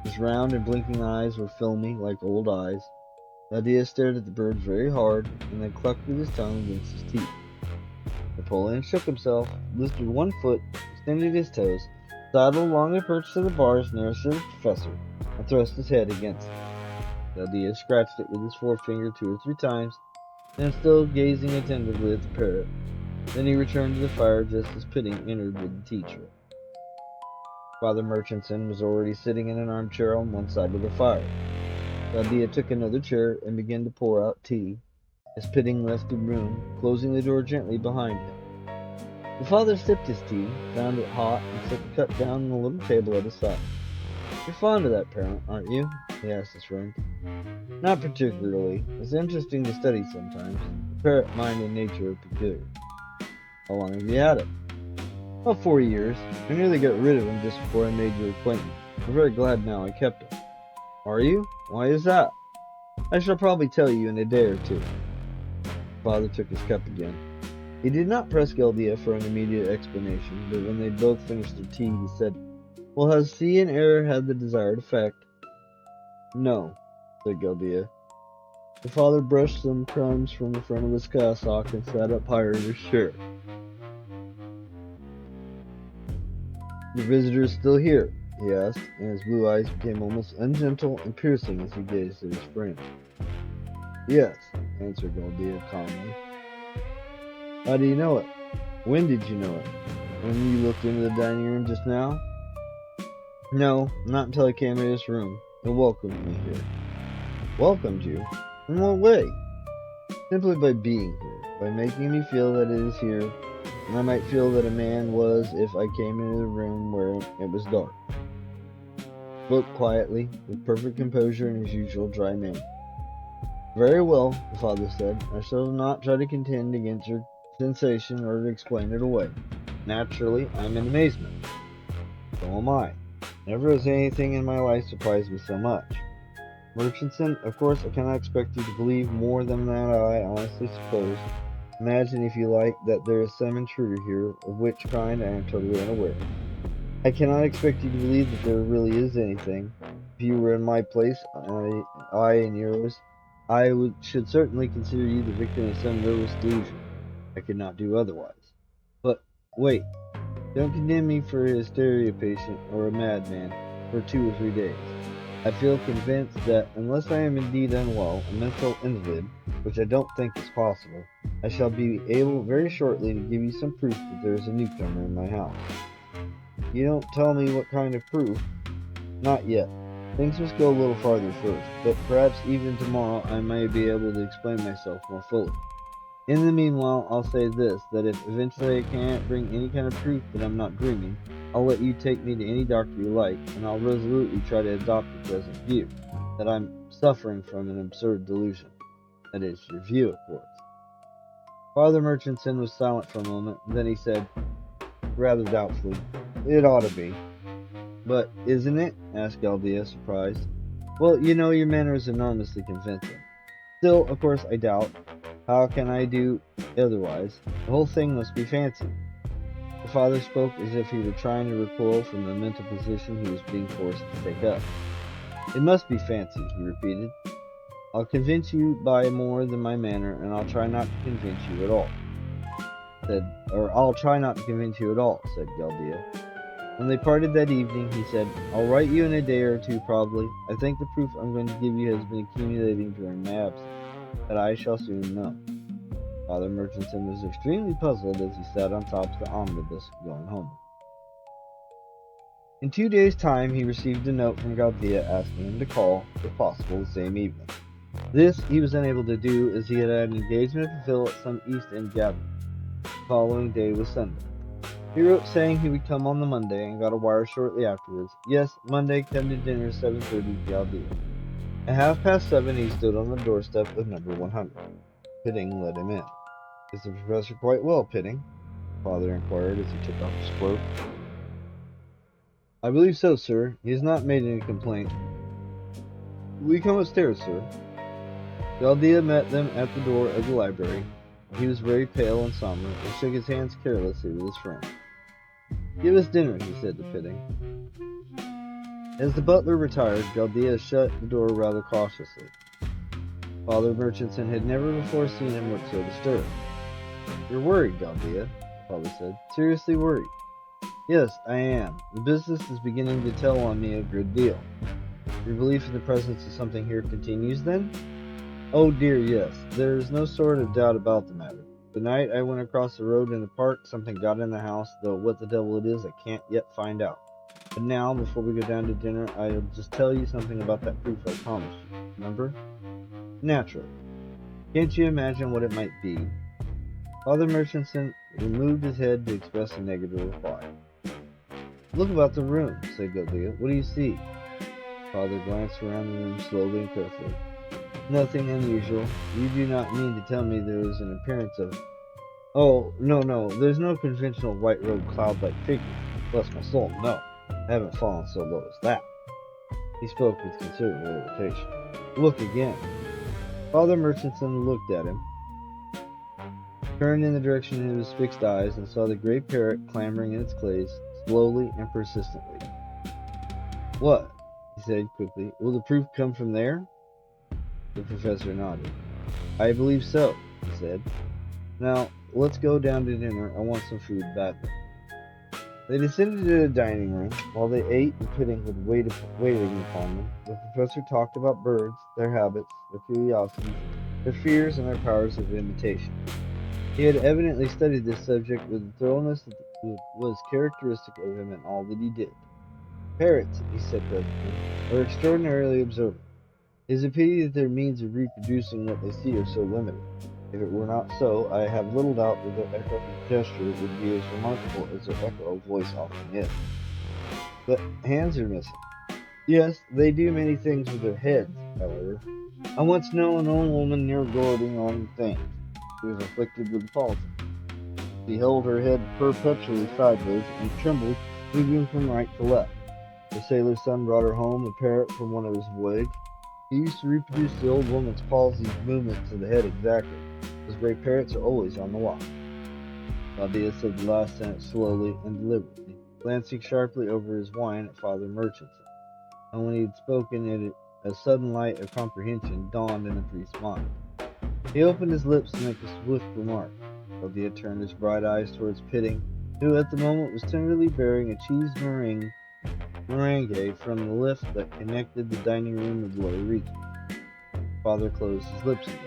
His round and blinking eyes were filmy like old eyes. Guildea stared at the bird very hard, and then clucked with his tongue against his teeth. Napoleon shook himself, lifted one foot, extended his toes, sidled along the perch to the bars nearest to the professor, and thrust his head against it. Guildea scratched it with his forefinger 2 or 3 times, and still gazing attentively at the parrot. Then he returned to the fire just as Pitting entered with the tea tray. Father Murchison was already sitting in an armchair on one side of the fire. Guildea took another chair and began to pour out tea, as Pitting left the room, closing the door gently behind him. The father sipped his tea, found it hot, and set the cup down on the little table at his side. "You're fond of that parrot, aren't you?" he asked his friend. "Not particularly. It's interesting to study sometimes. The parrot mind and nature are peculiar." "How long have you had it?" "About 4 years. I nearly got rid of him just before I made your acquaintance. I'm very glad now I kept him." "Are you? Why is that?" "I shall probably tell you in a day or two." The father took his cup again. He did not press Guildea for an immediate explanation, but when they both finished their tea, he said, "Well, has sea and air had the desired effect?" "No," said Guildea. The father brushed some crumbs from the front of his cassock and sat up higher in his chair. "Your visitor is still here?" he asked, and his blue eyes became almost ungentle and piercing as he gazed at his friend. "Yes," answered Guildea calmly. "How do you know it? When did you know it? When you looked into the dining room just now?" "No, not until I came in this room. It welcomed me here." "Welcomed you? In what way?" "Simply by being here, by making me feel that it is here, and I might feel that a man was if I came into the room where it was dark." Spoke quietly, with perfect composure in his usual dry manner. "Very well," the father said. "I shall not try to contend against your sensation or to explain it away. Naturally, I am in amazement. So am I. Never has anything in my life surprised me so much. Murchison, of course I cannot expect you to believe more than that I honestly suppose. Imagine, if you like, that there is some intruder here, of which kind I am totally unaware. I cannot expect you to believe that there really is anything. If you were in my place, I in yours, should certainly consider you the victim of some nervous delusion. I could not do otherwise. But wait, don't condemn me for a hysteria patient or a madman for 2 or 3 days. I feel convinced that unless I am indeed unwell, a mental invalid, which I don't think is possible, I shall be able very shortly to give you some proof that there is a newcomer in my house." "You don't tell me what kind of proof." "Not yet. Things must go a little farther first, but perhaps even tomorrow I may be able to explain myself more fully. In the meanwhile, I'll say this, that if eventually I can't bring any kind of proof that I'm not dreaming, I'll let you take me to any doctor you like, and I'll resolutely try to adopt your present view, that I'm suffering from an absurd delusion. That is your view, of course." Father Murchison was silent for a moment, then he said, rather doubtfully, "It ought to be." "But isn't it?" asked Guildea, surprised. "Well, you know, your manner is enormously convincing. Still, of course, I doubt. How can I do otherwise? The whole thing must be fancy." The father spoke as if he were trying to recoil from the mental position he was being forced to take up. "It must be fancy," he repeated. "I'll convince you by more than my manner, and I'll try not to convince you at all," said Guildea. When they parted that evening, he said, "I'll write you in a day or two, probably. I think the proof I'm going to give you has been accumulating during my absence, but I shall soon know." Father Murchison was extremely puzzled as he sat on top of the omnibus going home. In 2 days' time, he received a note from Guildea asking him to call, if possible, the same evening. This he was unable to do, as he had an engagement to fulfill at some East End gathering. The following day was Sunday. He wrote saying he would come on the Monday, and got a wire shortly afterwards. "Yes, Monday, come to dinner, 7:30, Guildea." At 7:30, he stood on the doorstep of number 100. Pitting let him in. Is the professor quite well, Pitting? Father inquired as he took off his cloak. I believe so, sir. He has not made any complaint. Will you come upstairs, sir? Guildea met them at the door of the library. He was very pale and somber, and shook his hands carelessly with his friend. Give us dinner, he said to Pitting. As the butler retired, Guildea shut the door rather cautiously. Father Murchison had never before seen him look so disturbed. You're worried, Guildea, Father said. Seriously worried. Yes, I am. The business is beginning to tell on me a good deal. Your belief in the presence of something here continues, then? Oh dear, yes. There is no sort of doubt about the matter. The night I went across the road in the park, something got in the house, though what the devil it is I can't yet find out. But now, before we go down to dinner, I'll just tell you something about that proof I promised you. Remember? Naturally. Can't you imagine what it might be? Father Murchison removed his head to express a negative reply. Look about the room, said Guildea. What do you see? Father glanced around the room slowly and carefully. Nothing unusual. You do not mean to tell me there is an appearance of... Oh, no, there's no conventional white-robed cloud-like figure. Bless my soul, no. I haven't fallen so low as that. He spoke with considerable irritation. Look again. Father Murchison looked at him, turned in the direction of his fixed eyes, and saw the gray parrot clambering in its place, slowly and persistently. What? He said quickly. Will the proof come from there? The professor nodded. I believe so, he said. Now, let's go down to dinner. I want some food badly. They descended to the dining room. While they ate and Pitting was waiting upon them, the professor talked about birds, their habits, their curiosities, their fears, and their powers of imitation. He had evidently studied this subject with the thoroughness that was characteristic of him in all that he did. Parrots, he said presently, are extraordinarily observant. It is a pity that their means of reproducing what they see are so limited. If it were not so, I have little doubt that their echo of gesture would be as remarkable as their echo of voice often is. But hands are missing. Yes, they do many things with their heads, however. I once knew an old woman near Gordon on things. She was afflicted with palsy. She held her head perpetually sideways and trembled, moving from right to left. The sailor's son brought her home a parrot from one of his voyages. He used to reproduce the old woman's palsied movements of the head exactly. Those gray parrots are always on the watch. Guildea said the last sentence slowly and deliberately, glancing sharply over his wine at Father Murchison. And when he had spoken, a sudden light of comprehension dawned in the priest's mind. He opened his lips to make a swift remark. Guildea turned his bright eyes towards Pitting, who at the moment was tenderly bearing a cheese meringue from the lift that connected the dining room with the lower region. Father closed his lips again.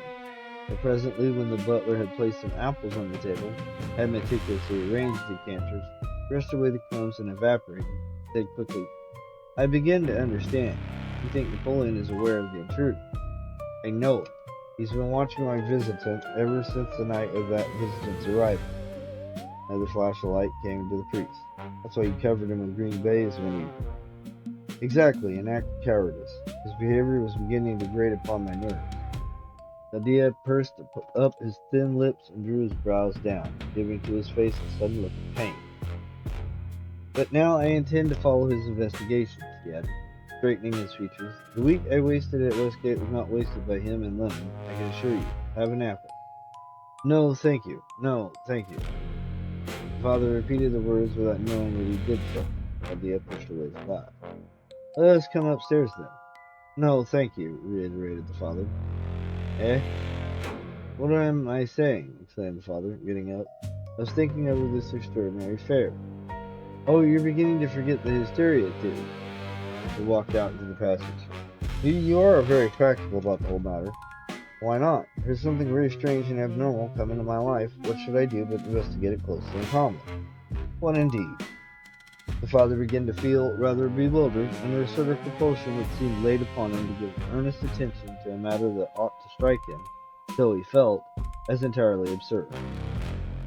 But presently, when the butler had placed some apples on the table, had meticulously arranged the decanters, brushed away the crumbs and evaporated, said quickly, I begin to understand. You think Napoleon is aware of the intruder. I know it. He's been watching my visitant ever since the night of that visitant's arrival. Another flash of light came to the priest. That's why you covered him with green baize when you... Exactly, an act of cowardice. His behavior was beginning to grate upon my nerves. Guildea pursed up his thin lips and drew his brows down, giving to his face a sudden look of pain. But now I intend to follow his investigations, he added, straightening his features. The week I wasted at Westgate was not wasted by him in London, I can assure you. Have an apple. No, thank you. No, thank you. The father repeated the words without knowing that he did so. Guildea pushed away his laugh. Let us come upstairs then. No, thank you, reiterated the father. Eh? What am I saying? Exclaimed the father, getting up. I was thinking over this extraordinary affair. Oh, you're beginning to forget the hysteria theory. He walked out into the passage. You are very practical about the whole matter. Why not? There's something very strange and abnormal come into my life. What should I do but investigate it closely and calmly? What indeed? The father began to feel rather bewildered under a sort of compulsion which seemed laid upon him to give earnest attention to a matter that ought to strike him, so he felt, as entirely absurd.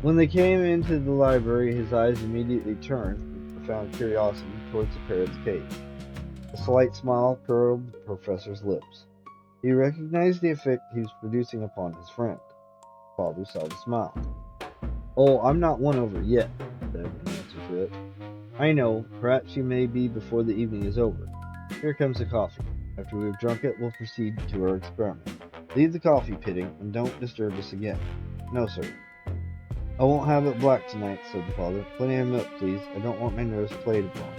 When they came into the library, his eyes immediately turned, with profound curiosity, towards the parrot's cage. A slight smile curled the professor's lips. He recognized the effect he was producing upon his friend. Father sighed a smile. "Oh, I'm not won over yet," said in answer to it. "I know, perhaps you may be before the evening is over. Here comes the coffee. After we have drunk it, we'll proceed to our experiment. Leave the coffee pitting, and don't disturb us again." "No, sir." "I won't have it black tonight," said the father. "Plenty of milk, please. I don't want my nerves played upon."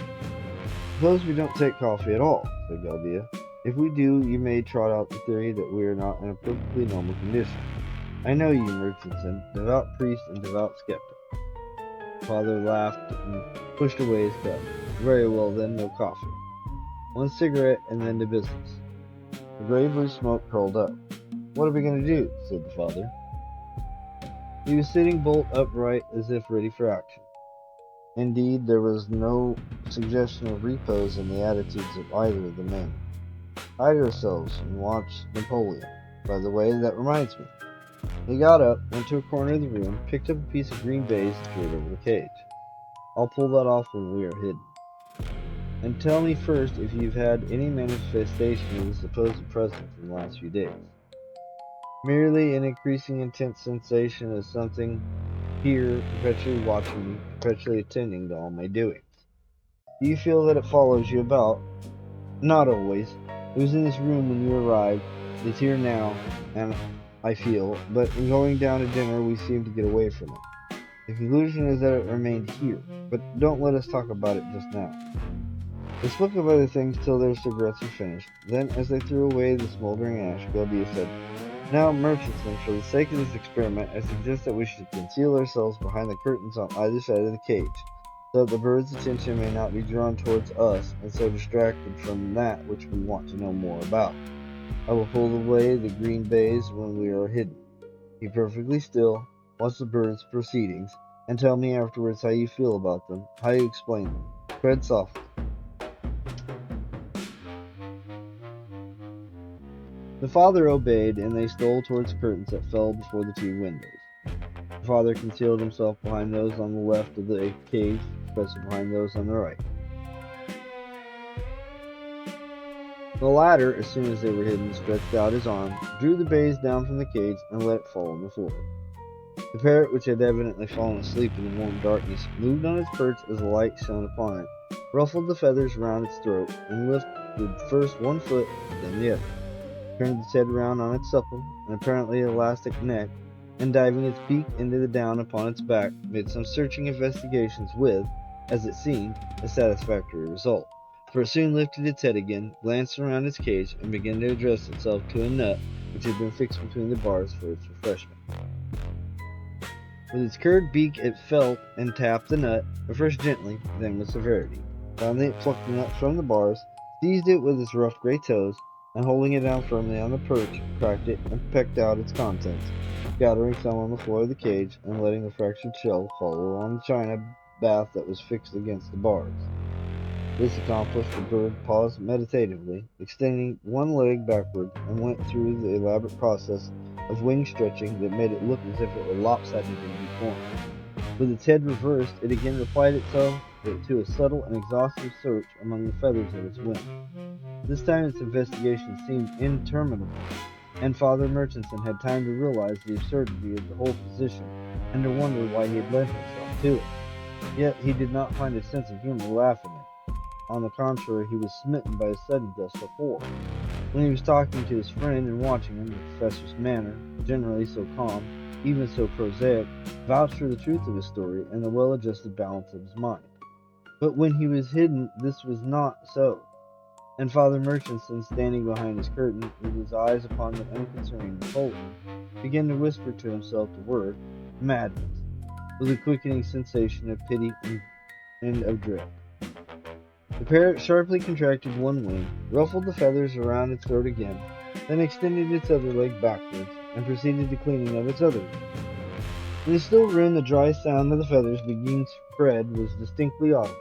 "Suppose we don't take coffee at all," said Guildea. "If we do, you may trot out the theory that we are not in a perfectly normal condition. I know you, Murchison, devout priest and devout skeptic." The father laughed and pushed away his cup. "Very well, then, no coffee. One cigarette and then to business." The gray blue smoke curled up. "What are we going to do?" said the father. He was sitting bolt upright as if ready for action. Indeed, there was no suggestion of repose in the attitudes of either of the men. "Hide ourselves and watch Napoleon. By the way, that reminds me." He got up, went to a corner of the room, picked up a piece of green baize and threw it over the cage. "I'll pull that off when we are hidden. And tell me first if you've had any manifestation of the supposed presence in the last few days." "Merely an increasing intense sensation of something here perpetually watching me, perpetually attending to all my doings." "Do you feel that it follows you about?" "Not always. It was in this room when you arrived. It's here now, and I feel, but in going down to dinner we seem to get away from it. The conclusion is that it remained here, but don't let us talk about it just now." They spoke of other things till their cigarettes were finished. Then, as they threw away the smoldering ash, Guildea said, "Now, Murchison, for the sake of this experiment, I suggest that we should conceal ourselves behind the curtains on either side of the cage, so that the bird's attention may not be drawn towards us and so distracted from that which we want to know more about. I will pull away the green baize when we are hidden. Keep perfectly still, watch the bird's proceedings, and tell me afterwards how you feel about them, how you explain them. Tread softly." The father obeyed, and they stole towards the curtains that fell before the two windows. The father concealed himself behind those on the left of the cage, the professor behind those on the right. The latter, as soon as they were hidden, stretched out his arm, drew the baize down from the cage, and let it fall on the floor. The parrot, which had evidently fallen asleep in the warm darkness, moved on its perch as the light shone upon it, ruffled the feathers round its throat, and lifted first one foot, then the other, turned its head round on its supple and apparently elastic neck, and diving its beak into the down upon its back, made some searching investigations with, as it seemed, a satisfactory result, for it soon lifted its head again, glanced around its cage, and began to address itself to a nut which had been fixed between the bars for its refreshment. With its curved beak it felt and tapped the nut, but first gently, then with severity. Finally it plucked the nut from the bars, seized it with its rough gray toes, and holding it down firmly on the perch, cracked it and pecked out its contents, scattering some on the floor of the cage, and letting the fractured shell fall on the china bath that was fixed against the bars. This accomplished, the bird paused meditatively, extending one leg backward, and went through the elaborate process of wing stretching that made it look as if it were lopsided and deformed. With its head reversed, it again applied itself to a subtle and exhaustive search among the feathers of its wing. This time its investigation seemed interminable, and Father Murchison had time to realize the absurdity of the whole position, and to wonder why he had lent himself to it. Yet he did not find a sense of humor laughing at it. On the contrary, he was smitten by a sudden gust of horror. When he was talking to his friend and watching him, the professor's manner, generally so calm, even so prosaic, vouched for the truth of his story and the well-adjusted balance of his mind. But when he was hidden, this was not so, and Father Murchison, standing behind his curtain, with his eyes upon the unconcerning Napoleon, began to whisper to himself the word madness, with a quickening sensation of pity and of dread. The parrot sharply contracted one wing, ruffled the feathers around its throat again, then extended its other leg backwards, and proceeded to cleaning of its other leg. In the still room, the dry sound of the feathers being spread was distinctly audible.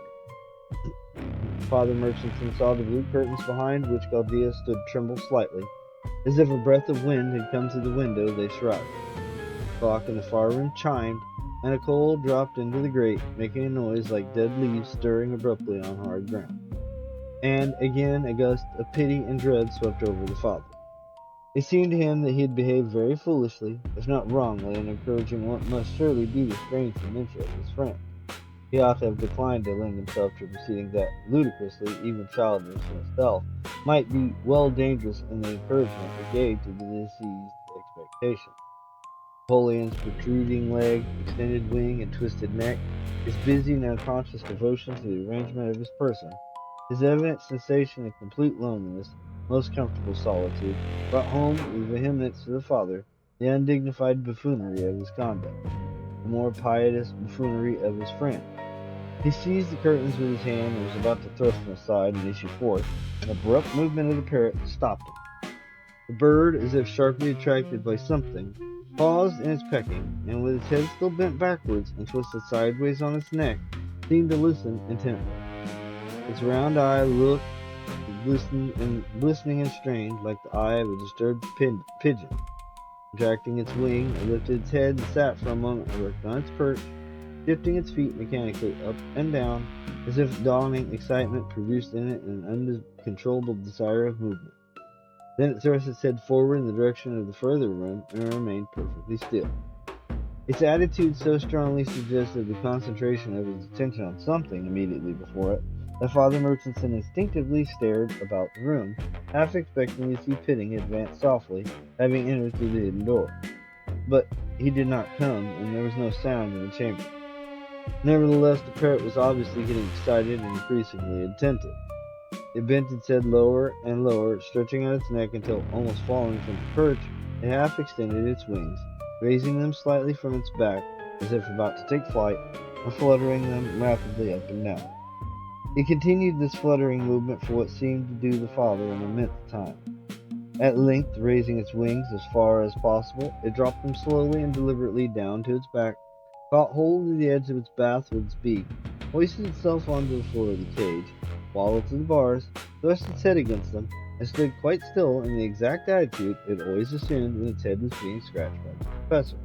Father Murchison saw the blue curtains behind which Guildea stood tremble slightly, as if a breath of wind had come through the window they shrouded. The clock in the far room chimed, and a coal dropped into the grate, making a noise like dead leaves stirring abruptly on hard ground. And again a gust of pity and dread swept over the father. It seemed to him that he had behaved very foolishly, if not wrongly, in encouraging what must surely be the strange dementia of his friend. He ought to have declined to lend himself to a proceeding that, ludicrously, even childish in itself, might be well dangerous in the encouragement it gave to the deceased expectation. Napoleon's protruding leg, extended wing, and twisted neck, his busy and unconscious devotion to the arrangement of his person, his evident sensation of complete loneliness, most comfortable solitude, brought home with vehemence to the father the undignified buffoonery of his conduct, the more piteous buffoonery of his friend. He seized the curtains with his hand and was about to thrust them aside and issue forth. An abrupt movement of the parrot stopped him. The bird, as if sharply attracted by something, paused in its pecking, and with its head still bent backwards and twisted sideways on its neck, seemed to listen intently. Its round eye looked glistening and strained, like the eye of a disturbed pigeon. Contracting its wing, it lifted its head and sat for a moment erect on its perch, shifting its feet mechanically up and down, as if dawning excitement produced in it an uncontrollable desire of movement. Then it thrust its head forward in the direction of the further room and remained perfectly still. Its attitude so strongly suggested the concentration of its attention on something immediately before it that Father Murchison instinctively stared about the room, half expecting to see Pitting advance softly, having entered through the hidden door. But he did not come, and there was no sound in the chamber. Nevertheless, the parrot was obviously getting excited and increasingly attentive. It bent its head lower and lower, stretching out its neck until, almost falling from the perch, it half extended its wings, raising them slightly from its back, as if about to take flight, and fluttering them rapidly up and down. It continued this fluttering movement for what seemed to do the father an immense time. At length, raising its wings as far as possible, it dropped them slowly and deliberately down to its back, caught hold of the edge of its bath with its beak, hoisted itself onto the floor of the cage, wallowed to the bars, thrust its head against them, and stood quite still in the exact attitude it always assumed when its head was being scratched by the professor.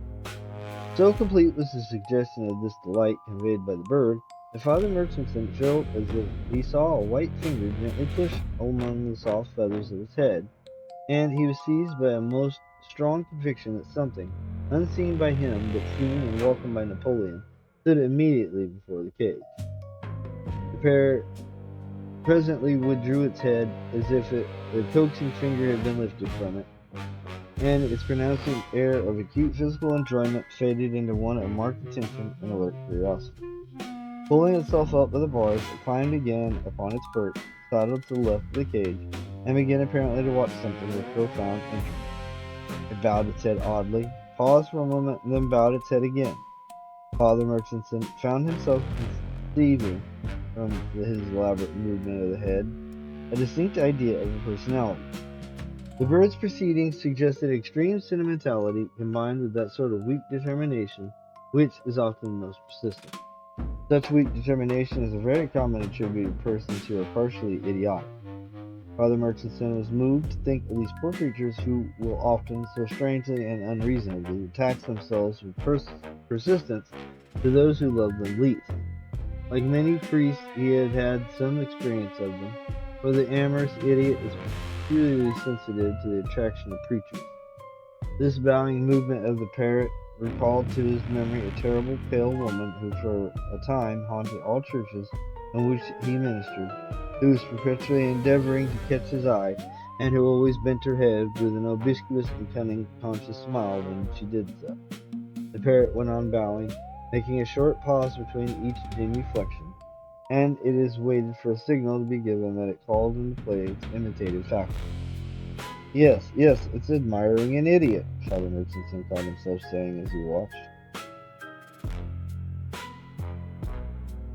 So complete was the suggestion of this delight conveyed by the bird, that Father Murchison felt as if he saw a white finger gently push among the soft feathers of its head, and he was seized by a most strong conviction that something, unseen by him but seen and welcomed by Napoleon, stood immediately before the cage. The parrot presently withdrew its head as if the coaxing finger had been lifted from it, and its pronouncing air of acute physical enjoyment faded into one of marked attention and alert curiosity. Pulling itself up by the bars, it climbed again upon its perch, sidled to the left of the cage, and began apparently to watch something with profound interest. It bowed its head oddly, paused for a moment, and then bowed its head again. Father Murchison found himself conceiving, from his elaborate movement of the head, a distinct idea of a personality. The bird's proceedings suggested extreme sentimentality combined with that sort of weak determination which is often most persistent. Such weak determination is a very common attribute to persons who are partially idiotic. Father Murchison was moved to think of these poor creatures who will often, so strangely and unreasonably, tax themselves with persistence to those who love them least. Like many priests, he had had some experience of them, for the amorous idiot is peculiarly sensitive to the attraction of preachers. This bowing movement of the parrot recalled to his memory a terrible pale woman who for a time haunted all churches in which he ministered, who was perpetually endeavoring to catch his eye, and who always bent her head with an obsequious and cunning conscious smile when she did so. The parrot went on bowing, making a short pause between each genuflection, and it is waited for a signal to be given that it called into play its imitative faculty. Yes, it's admiring an idiot, Father Murchison found himself saying as he watched.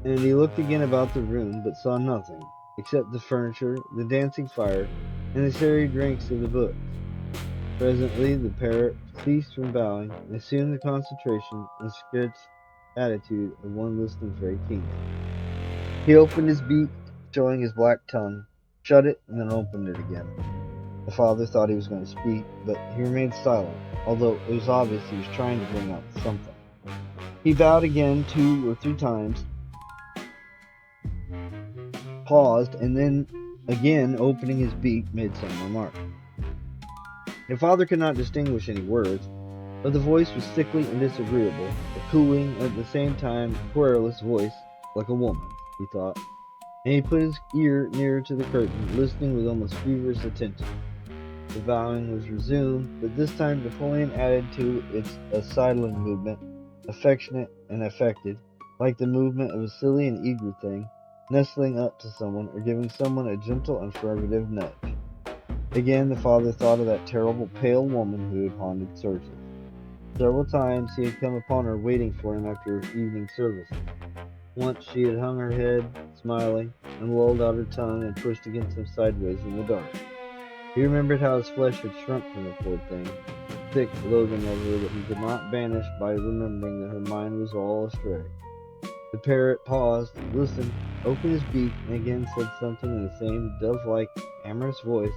And he looked again about the room, but saw nothing, except the furniture, the dancing fire, and the serried ranks of the books. Presently the parrot ceased from bowing, and assumed the concentration and stretched attitude of one listening very keenly. He opened his beak, showing his black tongue, shut it, and then opened it again. The father thought he was going to speak, but he remained silent, although it was obvious he was trying to bring out something. He bowed again 2 or 3 times, paused, and then again opening his beak made some remark. The father could not distinguish any words, but the voice was sickly and disagreeable, a cooing and at the same time querulous voice, like a woman's, he thought, and he put his ear nearer to the curtain, listening with almost feverish attention. The bowing was resumed, but this time Napoleon added to it a sidling movement, affectionate and affected, like the movement of a silly and eager thing, nestling up to someone or giving someone a gentle and affirmative nudge. Again the father thought of that terrible pale woman who had haunted churches. Several times he had come upon her waiting for him after evening service. Once she had hung her head, smiling, and lolled out her tongue and pushed against him sideways in the dark. He remembered how his flesh had shrunk from the poor thing, thick loathing of her that he could not banish by remembering that her mind was all astray. The parrot paused, listened, opened his beak, and again said something in the same dove-like, amorous voice,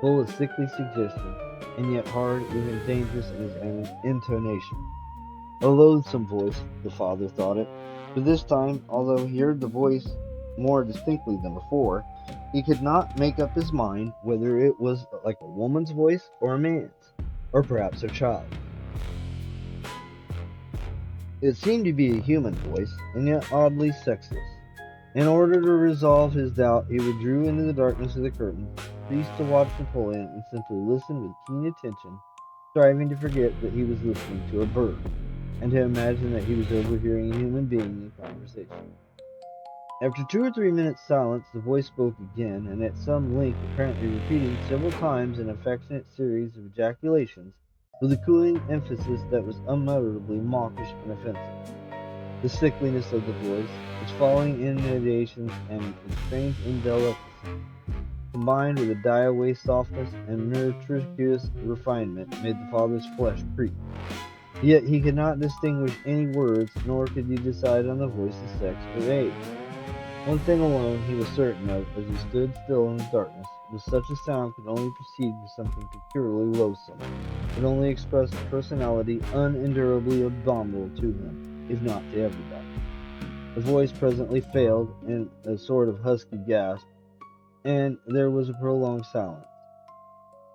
full of sickly suggestion, and yet hard, even dangerous in his intonation. A loathsome voice, the father thought it, but this time, although he heard the voice more distinctly than before, he could not make up his mind whether it was like a woman's voice or a man's, or perhaps a child. It seemed to be a human voice, and yet oddly sexless. In order to resolve his doubt, he withdrew into the darkness of the curtain, ceased to watch Napoleon, and simply listened with keen attention, striving to forget that he was listening to a bird, and to imagine that he was overhearing a human being in conversation. After 2 or 3 minutes' silence, the voice spoke again, and at some length, apparently repeating several times an affectionate series of ejaculations, with a cooing emphasis that was unutterably mawkish and offensive. The sickliness of the voice, its falling intonations, and its strange indelicacy, combined with a die-away softness and meretricious refinement, made the father's flesh creep. Yet he could not distinguish any words, nor could he decide on the voice's sex or age. One thing alone he was certain of as he stood still in the darkness, was such a sound could only proceed from something peculiarly loathsome, could only express a personality unendurably abominable to him, if not to everybody. The voice presently failed in a sort of husky gasp, and there was a prolonged silence.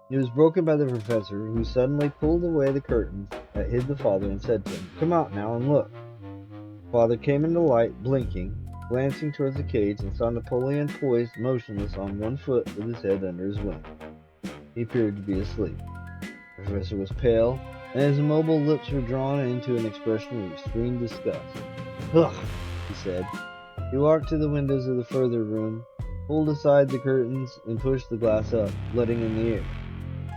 It was broken by the professor, who suddenly pulled away the curtains that hid the father and said to him, "Come out now and look." The father came into light, blinking, glancing towards the cage, and saw Napoleon poised motionless on one foot with his head under his wing. He appeared to be asleep. The professor was pale, and his immobile lips were drawn into an expression of extreme disgust. "Ugh," he said. He walked to the windows of the further room, pulled aside the curtains, and pushed the glass up, letting in the air.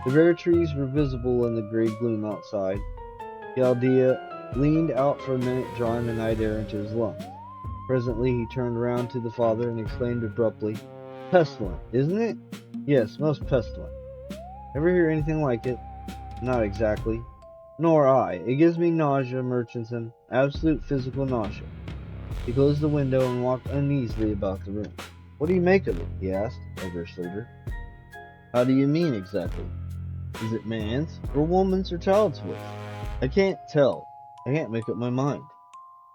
The bare trees were visible in the gray gloom outside. Guildea leaned out for a minute, drawing the night air into his lungs. Presently he turned round to the father and exclaimed abruptly, "Pestilent, isn't it?" "Yes, most pestilent." "Ever hear anything like it?" "Not exactly." "Nor I. It gives me nausea, Murchison, absolute physical nausea." He closed the window and walked uneasily about the room. "What do you make of it?" he asked, ever later. "How do you mean, exactly? Is it man's, or woman's, or child's voice?" "I can't tell. I can't make up my mind."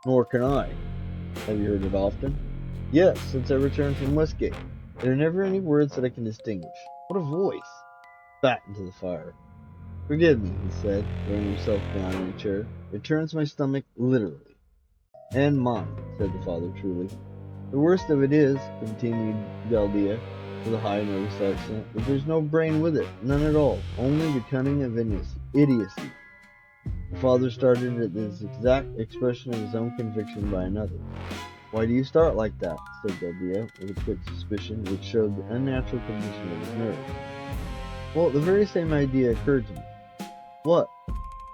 "Nor can I." "Have you heard it often?" "Yes, since I returned from Westgate. There are never any words that I can distinguish. What a voice!" Spat into the fire. "Forgive me," he said, throwing himself down in a chair. "It turns my stomach, literally." "And mine," said the father truly. "The worst of it is," continued Guildea, with a high nervous accent, "that there's no brain with it, none at all, only the cunning of idiocy." The father started at this exact expression of his own conviction by another. "Why do you start like that?" said Guildea, with a quick suspicion which showed the unnatural condition of his nerves. "Well, the very same idea occurred to me." "What?"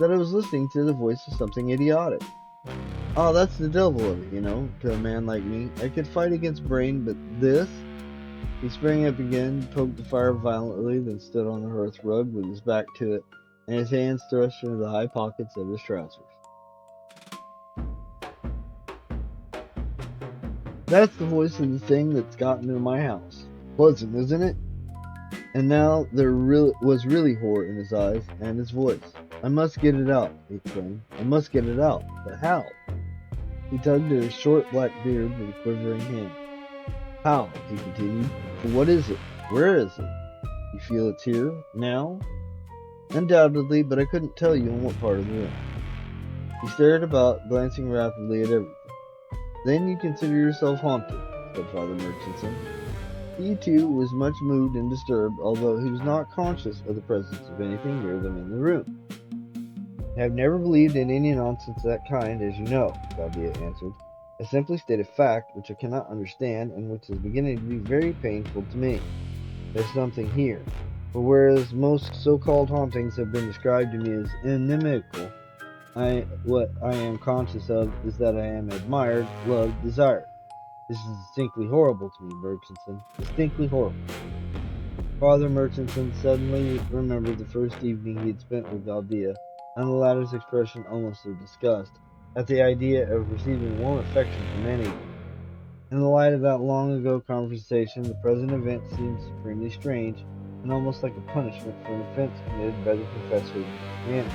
"That I was listening to the voice of something idiotic." "Ah, that's the devil of it, you know, to a man like me. I could fight against brain, but this—" He sprang up again, poked the fire violently, then stood on the hearth rug with his back to it, and his hands thrust into the high pockets of his trousers. "That's the voice of the thing that's gotten into my house. Pleasant, isn't it?" And now there was really horror in his eyes and his voice. "I must get it out," he exclaimed. "I must get it out. But how?" He tugged at his short black beard with a quivering hand. "How?" he continued. "For what is it? Where is it? You feel it's here, now?" Undoubtedly, but I couldn't tell you in what part of the room. He stared about, glancing rapidly at everything. Then you consider yourself haunted, said Father Murchison. He, too, was much moved and disturbed, although he was not conscious of the presence of anything near them in the room. I have never believed in any nonsense of that kind, as you know, Guildea answered. I simply state a fact which I cannot understand and which is beginning to be very painful to me. There's something here. For whereas most so-called hauntings have been described to me as inimical, what I am conscious of is that I am admired, loved, desired. This is distinctly horrible to me, Murchison. Distinctly horrible. Father Murchison suddenly remembered the first evening he had spent with Guildea, and the latter's expression almost of disgust at the idea of receiving warm affection from anyone. In the light of that long-ago conversation, the present event seemed supremely strange, and almost like a punishment for an offense committed by the professor and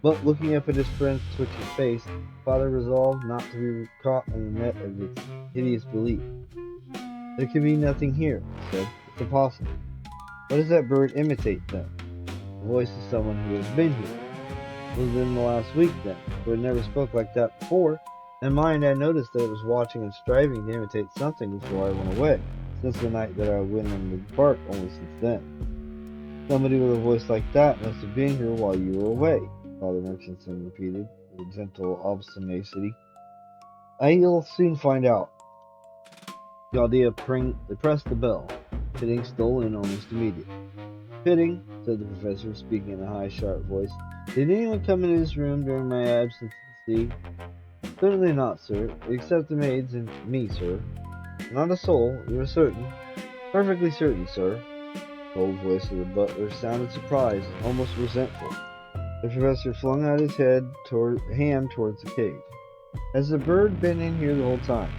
But looking up at his friend's twitching face, Father resolved not to be caught in the net of its hideous belief. There can be nothing here, he said. It's impossible. What does that bird imitate, then? The voice of someone who has been here. Within the last week, then, for it never spoke like that before. In mind, I noticed that it was watching and striving to imitate something before I went away, since the night that I went into the park, only since then. Somebody with a voice like that must have been here while you were away, Father Murchison repeated, with a gentle obstinacy. I'll soon find out. Guildea pressed the bell. Pitting stole in almost immediately. Pitting, said the professor, speaking in a high, sharp voice, did anyone come into this room during my absence at sea? Certainly not, sir, except the maids and me, sir. Not a soul, you are certain? Perfectly certain, sir. The cold voice of the butler sounded surprised, almost resentful. The professor flung out his hand towards the cage. Has the bird been in here the whole time?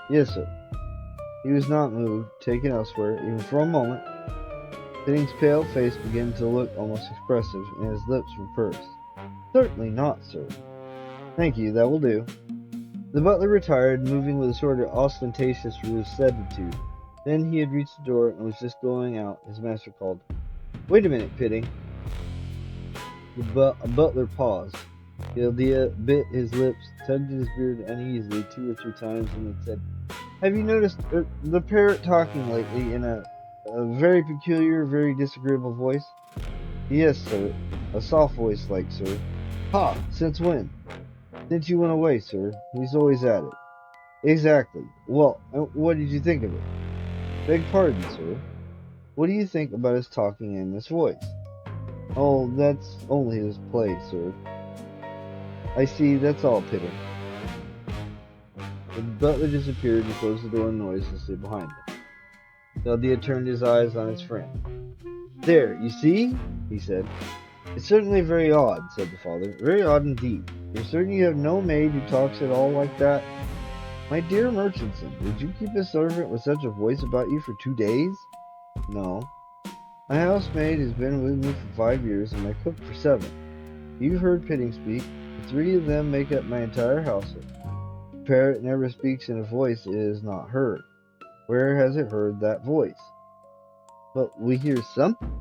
Yes, sir. He was not moved, taken elsewhere, even for a moment. Pitting's pale face began to look almost expressive, and his lips were pursed. Certainly not, sir. Thank you, that will do. The butler retired, moving with a sort of ostentatious rectitude. Then he had reached the door and was just going out. His master called, Wait a minute, Pitting. The butler paused. Guildea bit his lips, tugged at his beard uneasily 2 or 3 times, and then said, Have you noticed the parrot talking lately in a very peculiar, very disagreeable voice? Yes, sir. A soft voice like, sir. Ha! Since when? Since you went away, sir. He's always at it. Exactly. Well, what did you think of it? Beg pardon, sir. What do you think about his talking in this voice? Oh, that's only his play, sir. I see, that's all, Pitting. The butler disappeared and closed the door noiselessly behind him. Guildea turned his eyes on his friend. There, you see? He said. It's certainly very odd, said the father. Very odd indeed. You're certain you have no maid who talks at all like that? My dear Murchison, would you keep a servant with such a voice about you for 2 days? No. My housemaid has been with me for 5 years, and my cook for 7. You've heard Pitting speak. The 3 of them make up my entire household. The parrot never speaks in a voice it has not heard. Where has it heard that voice? But we hear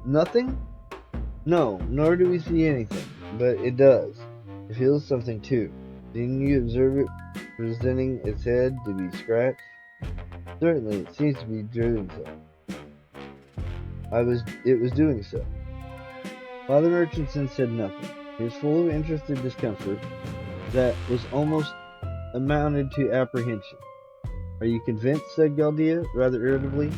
nothing? No, nor do we see anything. But it does. It feels something too. Didn't you observe it presenting its head to be scratched? Certainly, it seems to be doing so. It was doing so. Father Murchison said nothing. He was full of interested discomfort that was almost amounted to apprehension. Are you convinced? Said Guildea, rather irritably.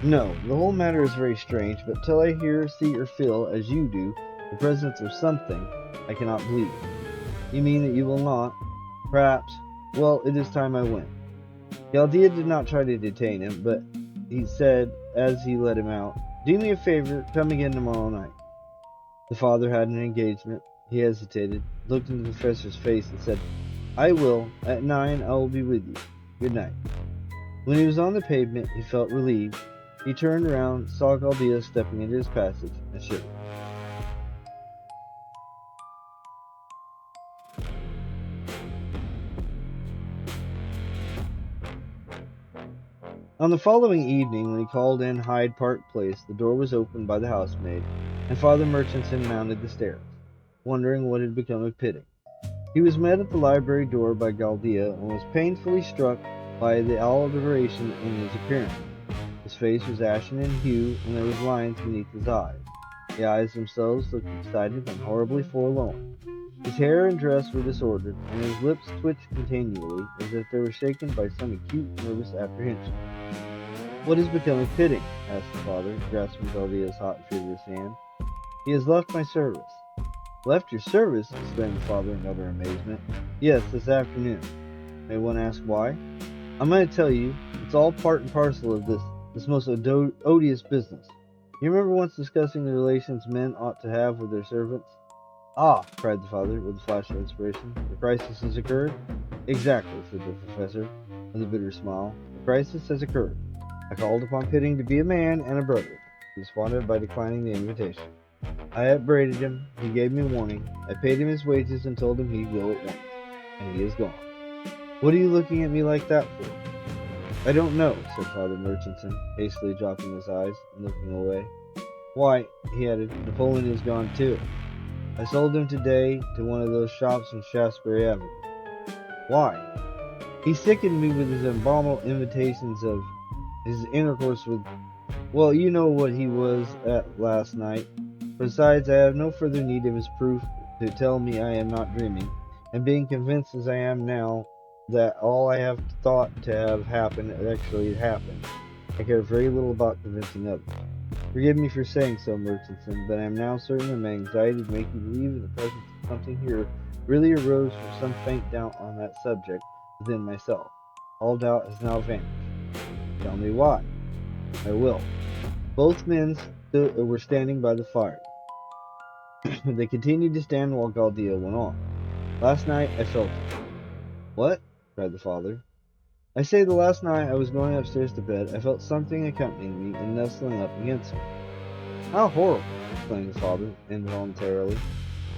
No, the whole matter is very strange, but till I hear, see, or feel, as you do, the presence of something, I cannot believe. You mean that you will not? Perhaps. Well, it is time I went. Guildea did not try to detain him, but he said, as he let him out, Do me a favor, come again tomorrow night. The father had an engagement. He hesitated, looked into the professor's face, and said, I will. At 9 I will be with you. Good night. When he was on the pavement, he felt relieved. He turned around, saw Guildea stepping into his passage, and shivered. On the following evening, when he called in Hyde Park Place, the door was opened by the housemaid, and Father Murchison mounted the stairs, wondering what had become of Pitting. He was met at the library door by Guildea, and was painfully struck by the alteration in his appearance. His face was ashen in hue, and there was lines beneath his eyes. The eyes themselves looked excited and horribly forlorn. His hair and dress were disordered, and his lips twitched continually, as if they were shaken by some acute nervous apprehension. "What has become of Pitting?" asked the father, grasping Guildea's hot and feverish hand. "He has left my service." "Left your service?" exclaimed the father in utter amazement. "Yes, this afternoon." "May one ask why?" "I'm going to tell you. It's all part and parcel of this most odious business. You remember once discussing the relations men ought to have with their servants?" "Ah!" cried the father, with a flash of inspiration. "The crisis has occurred?" "Exactly," said the professor, with a bitter smile. "The crisis has occurred. I called upon Pitting to be a man and a brother. He responded by declining the invitation. I upbraided him. He gave me warning. I paid him his wages and told him he'd go at once. And he is gone. What are you looking at me like that for?" "I don't know," said Father Murchison, hastily dropping his eyes and looking away. "Why," he added, "Napoleon is gone too. I sold him today to one of those shops in Shaftesbury Avenue." "Why?" "He sickened me with his abominable imitations of his intercourse with... Well, you know what he was at last night. Besides, I have no further need of his proof to tell me I am not dreaming, and being convinced as I am now that all I have thought to have happened actually happened, I care very little about convincing others. Forgive me for saying so, Murchison, but I am now certain that my anxiety to make you believe in the presence of something here really arose from some faint doubt on that subject within myself. All doubt has now vanished. Tell me why." "I will." Both men were standing by the fire. They continued to stand while Guildea went on. "Last night I felt it." "What?" cried the father. "I say the last night I was going upstairs to bed, I felt something accompanying me and nestling up against me." "How horrible!" exclaimed the father, involuntarily.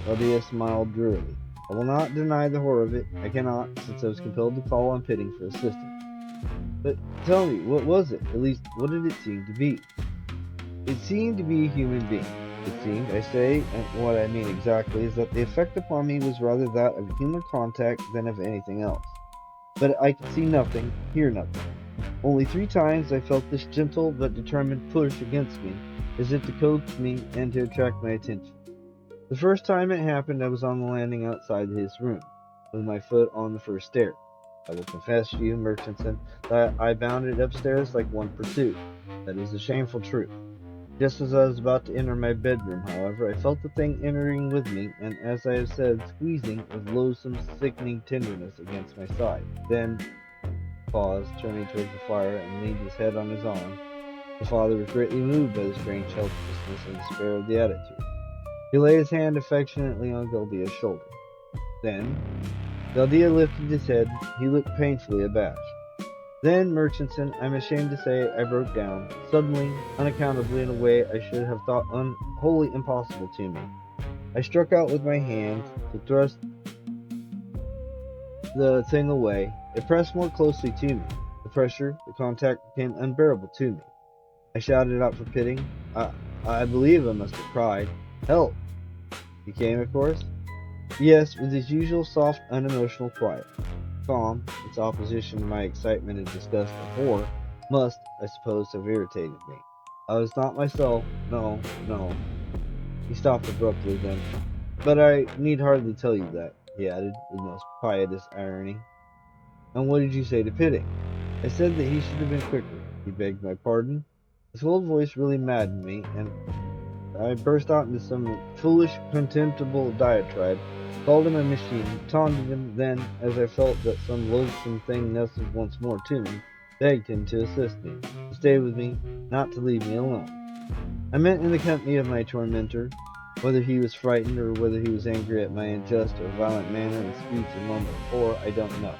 Guildea smiled drearily. "I will not deny the horror of it. I cannot, since I was compelled to call on Pitting for assistance. But tell me, what was it? At least, what did it seem to be?" "It seemed to be a human being. It seemed, I say, and what I mean exactly is that the effect upon me was rather that of human contact than of anything else. But I could see nothing, hear nothing. Only 3 times I felt this gentle but determined push against me, as if to coax me and to attract my attention. The first time it happened I was on the landing outside his room, with my foot on the first stair. I will confess to you, Murchison, that I bounded upstairs like one pursued. That is the shameful truth. Just as I was about to enter my bedroom, however, I felt the thing entering with me, and, as I have said, squeezing with loathsome, sickening tenderness against my side. Then," paused, turning towards the fire, and leaned his head on his arm. The father was greatly moved by the strange helplessness and despair of the attitude. He laid his hand affectionately on Guildea's shoulder. Then, Guildea lifted his head. He looked painfully abashed. "Then, Murchison, I'm ashamed to say I broke down, suddenly, unaccountably, in a way I should have thought wholly impossible to me. I struck out with my hands to thrust the thing away. It pressed more closely to me. The pressure, the contact became unbearable to me. I shouted out for Pitting. I believe I must have cried, 'Help!' He came, of course?" "Yes, with his usual soft, unemotional quiet. Calm, its opposition to my excitement and disgust and horror, must, I suppose, have irritated me. I was not myself. No. He stopped abruptly then. "But I need hardly tell you that," he added, with most piteous irony. "And what did you say to Pitting?" "I said that he should have been quicker. He begged my pardon. His whole voice really maddened me, and I burst out into some foolish, contemptible diatribe, called him a machine, taunted him, then, as I felt that some loathsome thing nestled once more to me, begged him to assist me, to stay with me, not to leave me alone. I meant in the company of my tormentor. Whether he was frightened, or whether he was angry at my unjust or violent manner and speech a moment before, I don't know.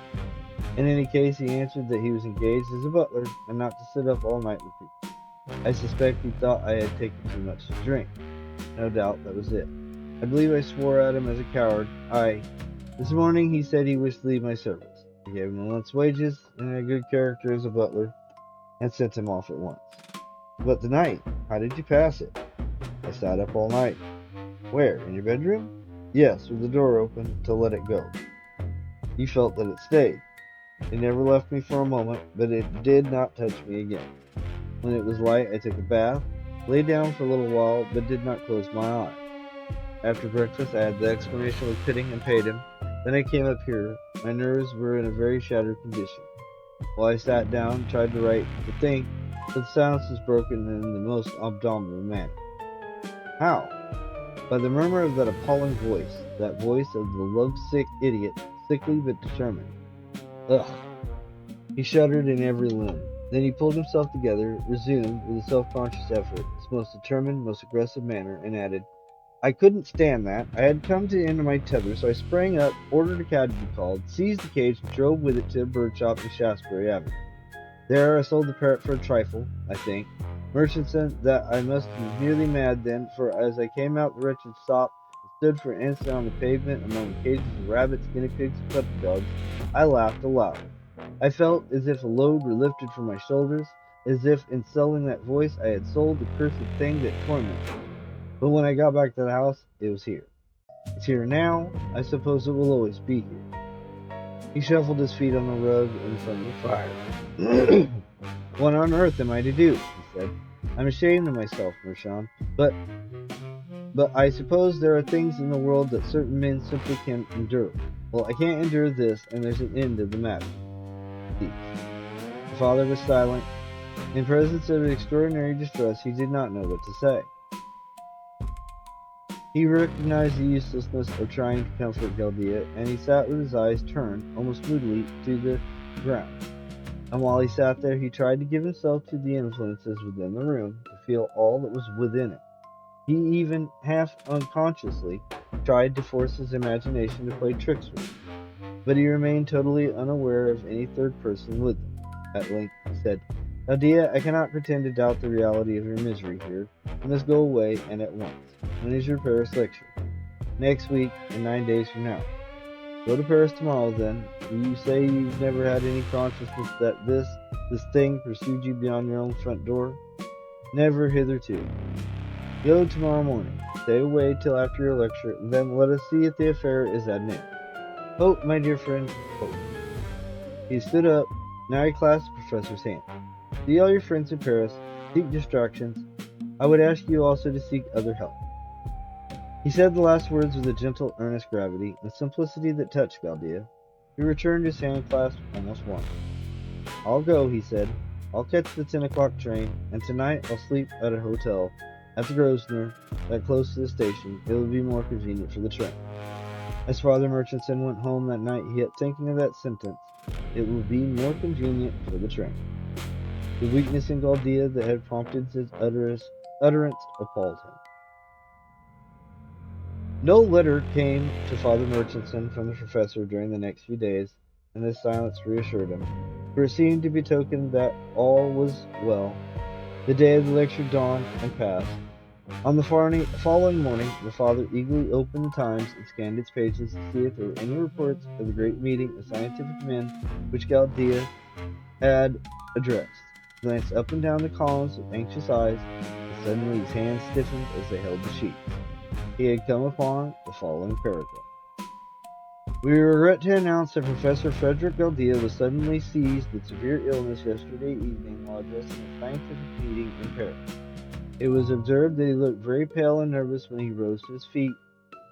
In any case, he answered that he was engaged as a butler, and not to sit up all night with people. I suspect he thought I had taken too much to drink. No doubt that was it. I believe I swore at him as a coward. This morning he said he wished to leave my service. I gave him a month's wages, and a good character as a butler. and sent him off at once. But the night, how did you pass it? I sat up all night. Where, in your bedroom? Yes, with the door open to let it go. You felt that it stayed. It never left me for a moment, but it did not touch me again. When it was light, I took a bath, lay down for a little while, but did not close my eyes. After breakfast, I had the explanation with Pitting and paid him. Then I came up here. My nerves were in a very shattered condition. While I sat down, tried to write, to think, but the silence was broken in the most abominable manner. How? By the murmur of that appalling voice, that voice of the love-sick idiot, sickly but determined. Ugh! He shuddered in every limb. Then he pulled himself together, resumed, with a self-conscious effort, his most determined, most aggressive manner, and added, I couldn't stand that. I had come to the end of my tether, so I sprang up, ordered a cab to be called, seized the cage, and drove with it to a bird shop in Shaftesbury Avenue. There I sold the parrot for a trifle, I think. Murchison, that I must be nearly mad then, for as I came out the wretched stopped and stood for an instant on the pavement among the cages of rabbits, guinea pigs, and puppy dogs. I laughed aloud. I felt as if a load were lifted from my shoulders, as if in selling that voice I had sold the cursed thing that tormented me. But when I got back to the house, it was here. It's here now. I suppose it will always be here. He shuffled his feet on the rug in front of the fire. What on earth am I to do? He said. I'm ashamed of myself, Mershon, but I suppose there are things in the world that certain men simply can't endure. Well, I can't endure this, and there's an end of the matter. The father was silent. In presence of extraordinary distress, he did not know what to say. He recognized the uselessness of trying to comfort Guildea, and he sat with his eyes turned, almost moodily, to the ground. And while he sat there, he tried to give himself to the influences within the room, to feel all that was within it. He even, half unconsciously, tried to force his imagination to play tricks with him. But he remained totally unaware of any third person with him. At length he said, Guildea, I cannot pretend to doubt the reality of your misery here. You must go away, and at once. When is your Paris lecture? Next week, and 9 days from now. Go to Paris tomorrow, then. You say you've never had any consciousness that this thing pursued you beyond your own front door? Never hitherto. Go tomorrow morning. Stay away till after your lecture, and then let us see if the affair is at an end. Hope, my dear friend, hope. He stood up. Now he clasped the professor's hand. See all your friends in Paris. Seek distractions. I would ask you also to seek other help. He said the last words with a gentle, earnest gravity, and simplicity that touched Guildea. He returned his hand clasp almost warm. I'll go, he said. I'll catch the 10 o'clock train, and tonight I'll sleep at a hotel at the Grosvenor, that close to the station. It will be more convenient for the train. As Father Murchison went home that night, he kept thinking of that sentence. It will be more convenient for the train. The weakness in Guildea that had prompted his utterance appalled him. No letter came to Father Murchison from the professor during the next few days, and this silence reassured him, for it seemed to betoken that all was well. The day of the lecture dawned and passed. On the following morning, the father eagerly opened the Times and scanned its pages to see if there were any reports of the great meeting of scientific men which Guildea had addressed. He glanced up and down the columns with anxious eyes, and suddenly his hands stiffened as they held the sheets. He had come upon the following paragraph. We regret to announce that Professor Frederick Guildea was suddenly seized with severe illness yesterday evening while addressing a scientific meeting in Paris. It was observed that he looked very pale and nervous when he rose to his feet.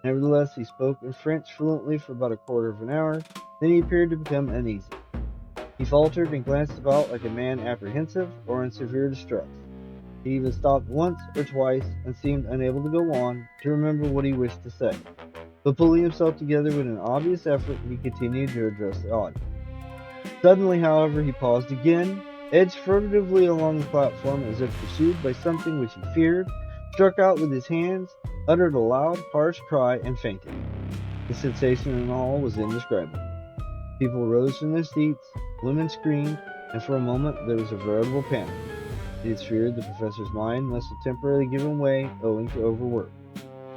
Nevertheless, he spoke in French fluently for about a quarter of an hour. Then he appeared to become uneasy. He faltered and glanced about like a man apprehensive or in severe distress. He even stopped once or twice and seemed unable to go on, to remember what he wished to say. But pulling himself together with an obvious effort, he continued to address the audience. Suddenly, however, he paused again, edged furtively along the platform as if pursued by something which he feared, struck out with his hands, uttered a loud, harsh cry, and fainted. The sensation in the hall was indescribable. People rose from their seats, women screamed, and for a moment there was a veritable panic. It is feared the professor's mind must have temporarily given way owing to overwork.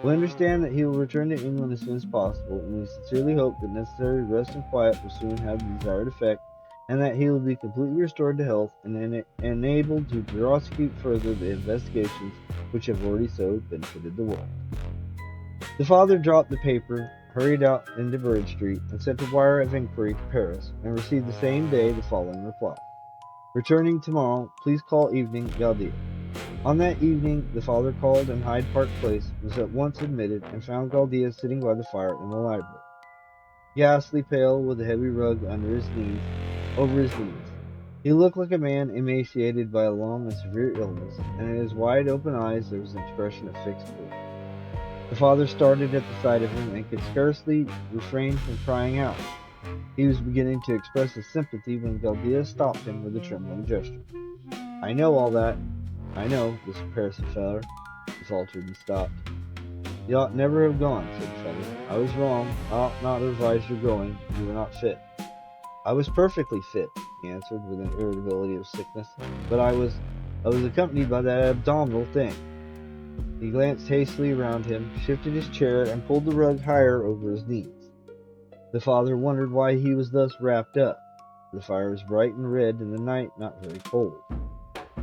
We understand that he will return to England as soon as possible, and we sincerely hope that necessary rest and quiet will soon have the desired effect and that he will be completely restored to health and enabled to prosecute further the investigations which have already so benefited the world. The father dropped the paper, hurried out into Bird Street, and sent a wire of inquiry to Paris, and received the same day the following reply: "Returning tomorrow, please call evening Guildea." On that evening the father called in Hyde Park Place, was at once admitted, and found Guildea sitting by the fire in the library, ghastly pale, with a heavy rug over his knees. He looked like a man emaciated by a long and severe illness, and in his wide open eyes there was an expression of fixed fear. The father started at the sight of him, and could scarcely refrain from crying out. He was beginning to express his sympathy when Guildea stopped him with a trembling gesture. "I know all that. I know, this Paris affair," he faltered and stopped. "You ought never have gone," said the father. "I was wrong. I ought not have advised your going. You were not fit." "I was perfectly fit," he answered with an irritability of sickness, "but I was accompanied by that abominable thing." He glanced hastily around him, shifted his chair, and pulled the rug higher over his knees. The father wondered why he was thus wrapped up. The fire was bright and red, and the night not very cold.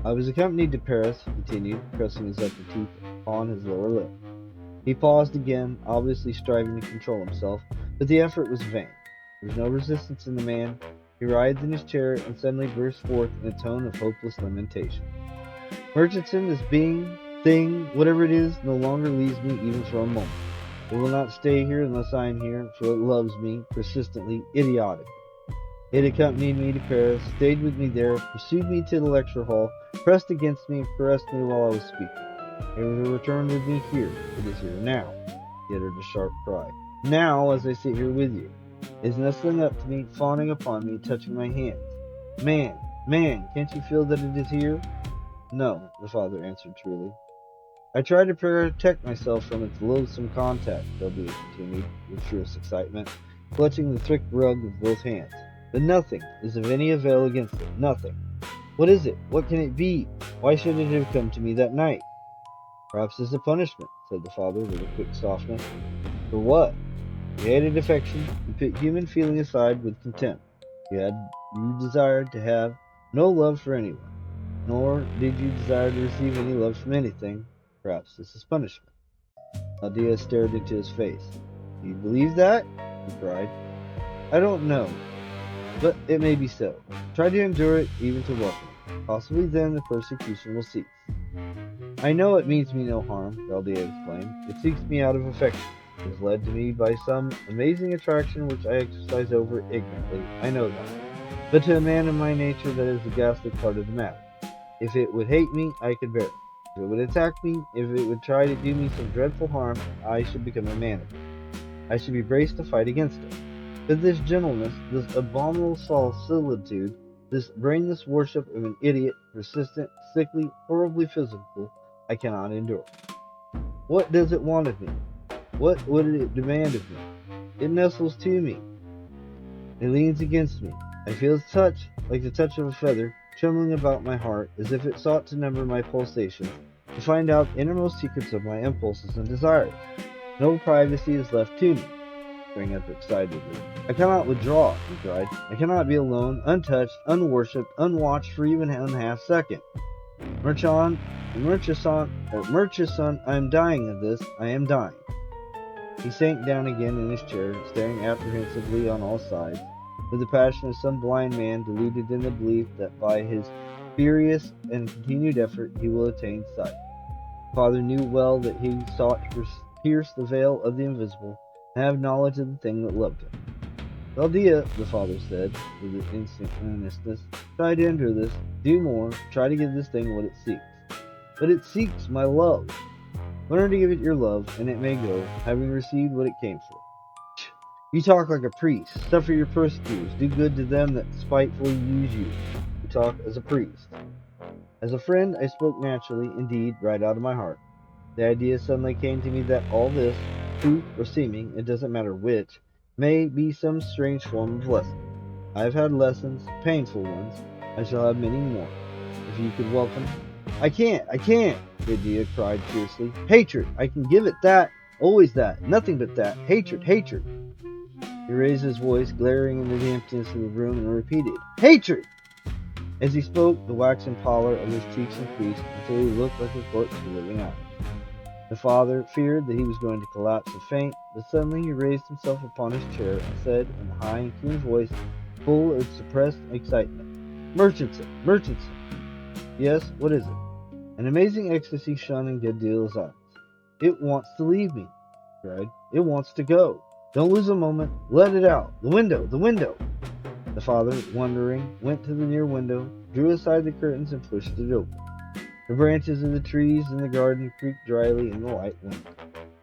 "I was accompanied to Paris," he continued, pressing his upper teeth upon his lower lip. He paused again, obviously striving to control himself, but the effort was vain. There was no resistance in the man. He writhed in his chair and suddenly burst forth in a tone of hopeless lamentation. "Murchison, this being, thing, whatever it is, no longer leaves me even for a moment. It will not stay here unless I am here, for it loves me, persistently, idiotically. It accompanied me to Paris, stayed with me there, pursued me to the lecture hall, pressed against me, and caressed me while I was speaking. It will return with me here. It is here now." He uttered a sharp cry. "Now, as I sit here with you. It is nestling up to me, fawning upon me, touching my hands. Man, can't you feel that it is here?" "No," the father answered truly. "I try to protect myself from its loathsome contact," Guildea continued, with fierce excitement, clutching the thick rug with both hands. "But nothing is of any avail against it. Nothing. What is it? What can it be? Why should it have come to me that night?" "Perhaps as a punishment," said the father with a quick softness. "For what?" "You hated affection. You put human feeling aside with contempt. You desired to have no love for anyone, nor did you desire to receive any love from anything. Perhaps this is punishment." Guildea stared into his face. "Do you believe that?" he cried. "I don't know, but it may be so. Try to endure it, even to welcome it. Possibly then the persecution will cease." "I know it means me no harm," Guildea exclaimed. "It seeks me out of affection. It is led to me by some amazing attraction which I exercise over it ignorantly. I know that. But to a man of my nature that is the ghastly part of the matter. If it would hate me, I could bear it. If it would attack me, if it would try to do me some dreadful harm, I should become a man of it. I should be braced to fight against it. But this gentleness, this abominable solicitude, this brainless worship of an idiot, persistent, sickly, horribly physical, I cannot endure. What does it want of me? What would it demand of me? It nestles to me. It leans against me. I feel its touch, like the touch of a feather, trembling about my heart, as if it sought to number my pulsations, to find out the innermost secrets of my impulses and desires. No privacy is left to me." Sprang up excitedly. "I cannot withdraw," he cried. "I cannot be alone, untouched, unworshipped, unwatched for even 1/2 second. Murchison, I am dying of this. I am dying." He sank down again in his chair, staring apprehensively on all sides, with the passion of some blind man deluded in the belief that by his furious and continued effort he will attain sight. The father knew well that he sought to pierce the veil of the invisible, and have knowledge of the thing that loved him. "Guildea," the father said, with an instant earnestness, "try to endure this. Do more. Try to give this thing what it seeks." "But it seeks my love." "Learn to give it your love, and it may go, having received what it came for." "You talk like a priest. Suffer your persecutors. Do good to them that spitefully use you." "You talk as a priest." "As a friend, I spoke naturally, indeed, right out of my heart. The idea suddenly came to me that all this, truth or seeming, it doesn't matter which, may be some strange form of lesson. I have had lessons, painful ones. I shall have many more. If you could welcome—" I can't! Guildea cried fiercely. "Hatred! I can give it that! Always that! Nothing but that! Hatred! He raised his voice, glaring into the emptiness of the room, and repeated, "Hatred!" As he spoke, the waxen pallor of his cheeks increased until he looked like a corpse with living eyes. The father feared that he was going to collapse and faint, but suddenly he raised himself upon his chair and said in a high and keen voice, full of suppressed excitement, "Murchison! Murchison!" "Yes, what is it?" An amazing ecstasy shone in Guildea's eyes. "It wants to leave me," he cried. "It wants to go. Don't lose a moment. Let it out. The window! The window!" The father, wondering, went to the near window, drew aside the curtains, and pushed it open. The branches of the trees in the garden creaked dryly in the light wind.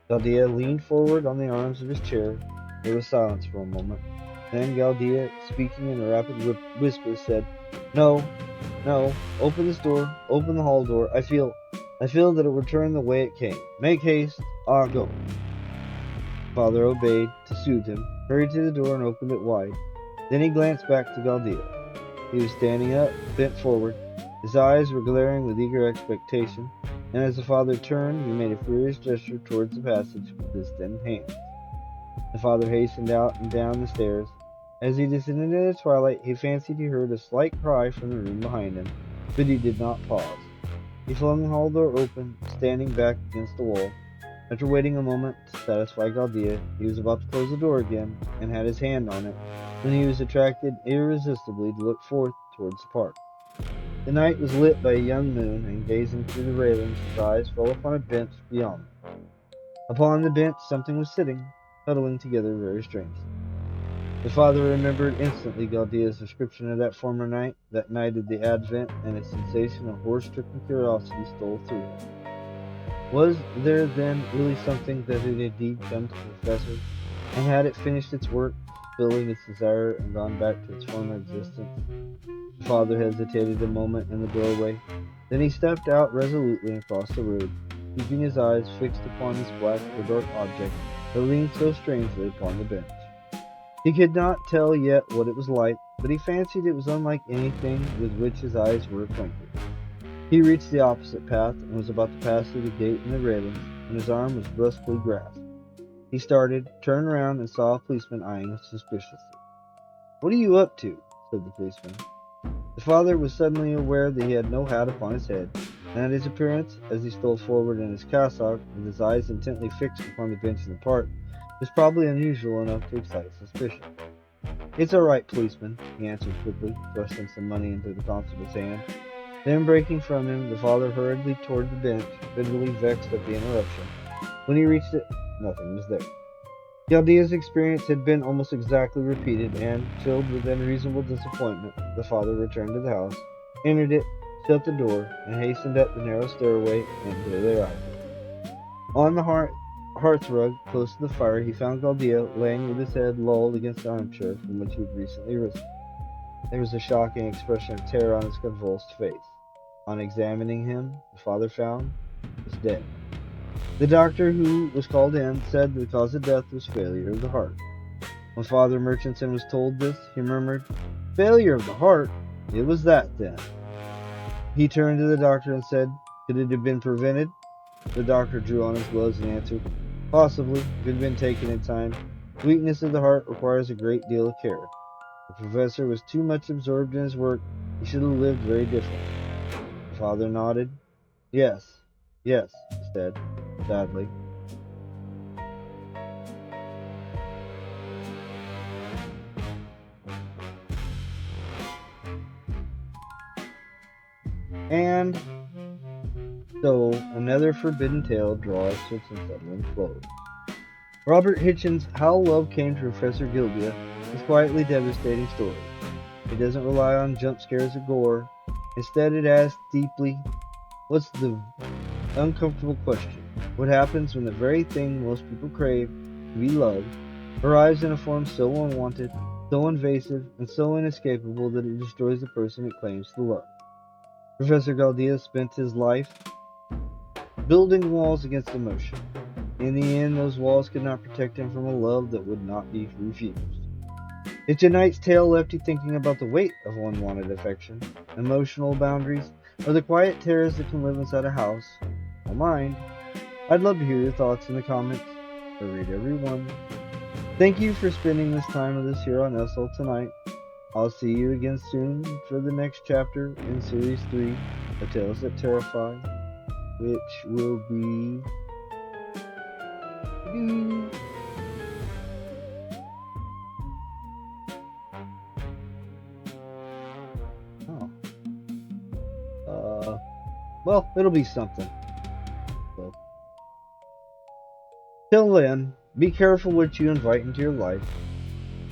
Guildea leaned forward on the arms of his chair. There was silence for a moment. Then Guildea, speaking in a rapid whisper, said, "No, no, open this door, open the hall door. I feel that it will return the way it came. Make haste, I'll go." Father obeyed, to soothe him, hurried to the door and opened it wide. Then he glanced back to Guildea. He was standing up, bent forward. His eyes were glaring with eager expectation, and as the father turned, he made a furious gesture towards the passage with his thin hands. The father hastened out and down the stairs. As he descended in the twilight, he fancied he heard a slight cry from the room behind him, but he did not pause. He flung the hall door open, standing back against the wall. After waiting a moment to satisfy Guildea, he was about to close the door again, and had his hand on it, when he was attracted irresistibly to look forth towards the park. The night was lit by a young moon, and gazing through the railings, his eyes fell upon a bench beyond them. Upon the bench something was sitting, huddling together very strangely. The father remembered instantly Guildea's description of that former night, that night of the Advent, and a sensation of horror-stricken curiosity stole through him. Was there then really something that had indeed come to the professor, and had it finished its work, fulfilling its desire, and gone back to its former existence? The father hesitated a moment in the doorway. Then he stepped out resolutely and crossed the road, keeping his eyes fixed upon this black or dark object that leaned so strangely upon the bench. He could not tell yet what it was like, but he fancied it was unlike anything with which his eyes were acquainted. He reached the opposite path and was about to pass through the gate in the railings when his arm was brusquely grasped. He started, turned around, and saw a policeman eyeing him suspiciously. "What are you up to?" said the policeman. The father was suddenly aware that he had no hat upon his head, and that his appearance, as he stole forward in his cassock, with his eyes intently fixed upon the bench in the park, was probably unusual enough to excite suspicion. "It's all right, policeman," he answered quickly, thrusting some money into the constable's hand. Then, breaking from him, the father hurried toward the bench, bitterly vexed at the interruption. When he reached it, nothing was there. Guildea's experience had been almost exactly repeated, and, filled with unreasonable disappointment, the father returned to the house, entered it, shut the door, and hastened up the narrow stairway into their eyes. On the hearthrug, close to the fire, he found Guildea laying with his head lolled against the armchair from which he had recently risen. There was a shocking expression of terror on his convulsed face. On examining him, the father found he was dead. The doctor who was called in said that the cause of death was failure of the heart. When Father Murchison was told this, he murmured, "Failure of the heart? It was that, then." He turned to the doctor and said, "Could it have been prevented?" The doctor drew on his gloves and answered, "Possibly, if it had been taken in time. Weakness of the heart requires a great deal of care. The professor was too much absorbed in his work. He should have lived very differently." The father nodded. Yes, he said, sadly. And so another forbidden tale draws to its unsettling close. Robert Hichens' How Love Came to Professor Guildea is a quietly devastating story. It doesn't rely on jump scares or gore. Instead, it asks deeply, what's the uncomfortable question? What happens when the very thing most people crave, to be loved, arrives in a form so unwanted, so invasive, and so inescapable that it destroys the person it claims to love? Professor Guildea spent his life building walls against emotion. In the end, those walls could not protect him from a love that would not be refused. If tonight's tale left you thinking about the weight of unwanted affection, emotional boundaries, or the quiet terrors that can live inside a house or mind, I'd love to hear your thoughts in the comments. I read every one. Thank you for spending this time with us here on SL Tonight. I'll see you again soon for the next chapter in Series 3 of Tales That Terrify, which will be... well, it'll be something. So, till then, be careful what you invite into your life,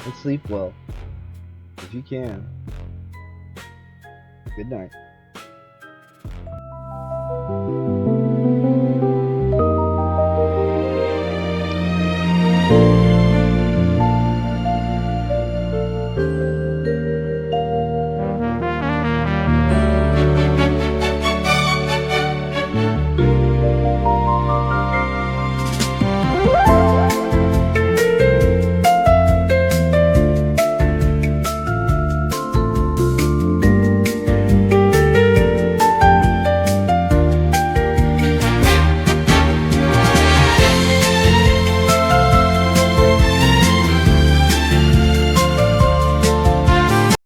and sleep well, if you can. Good night.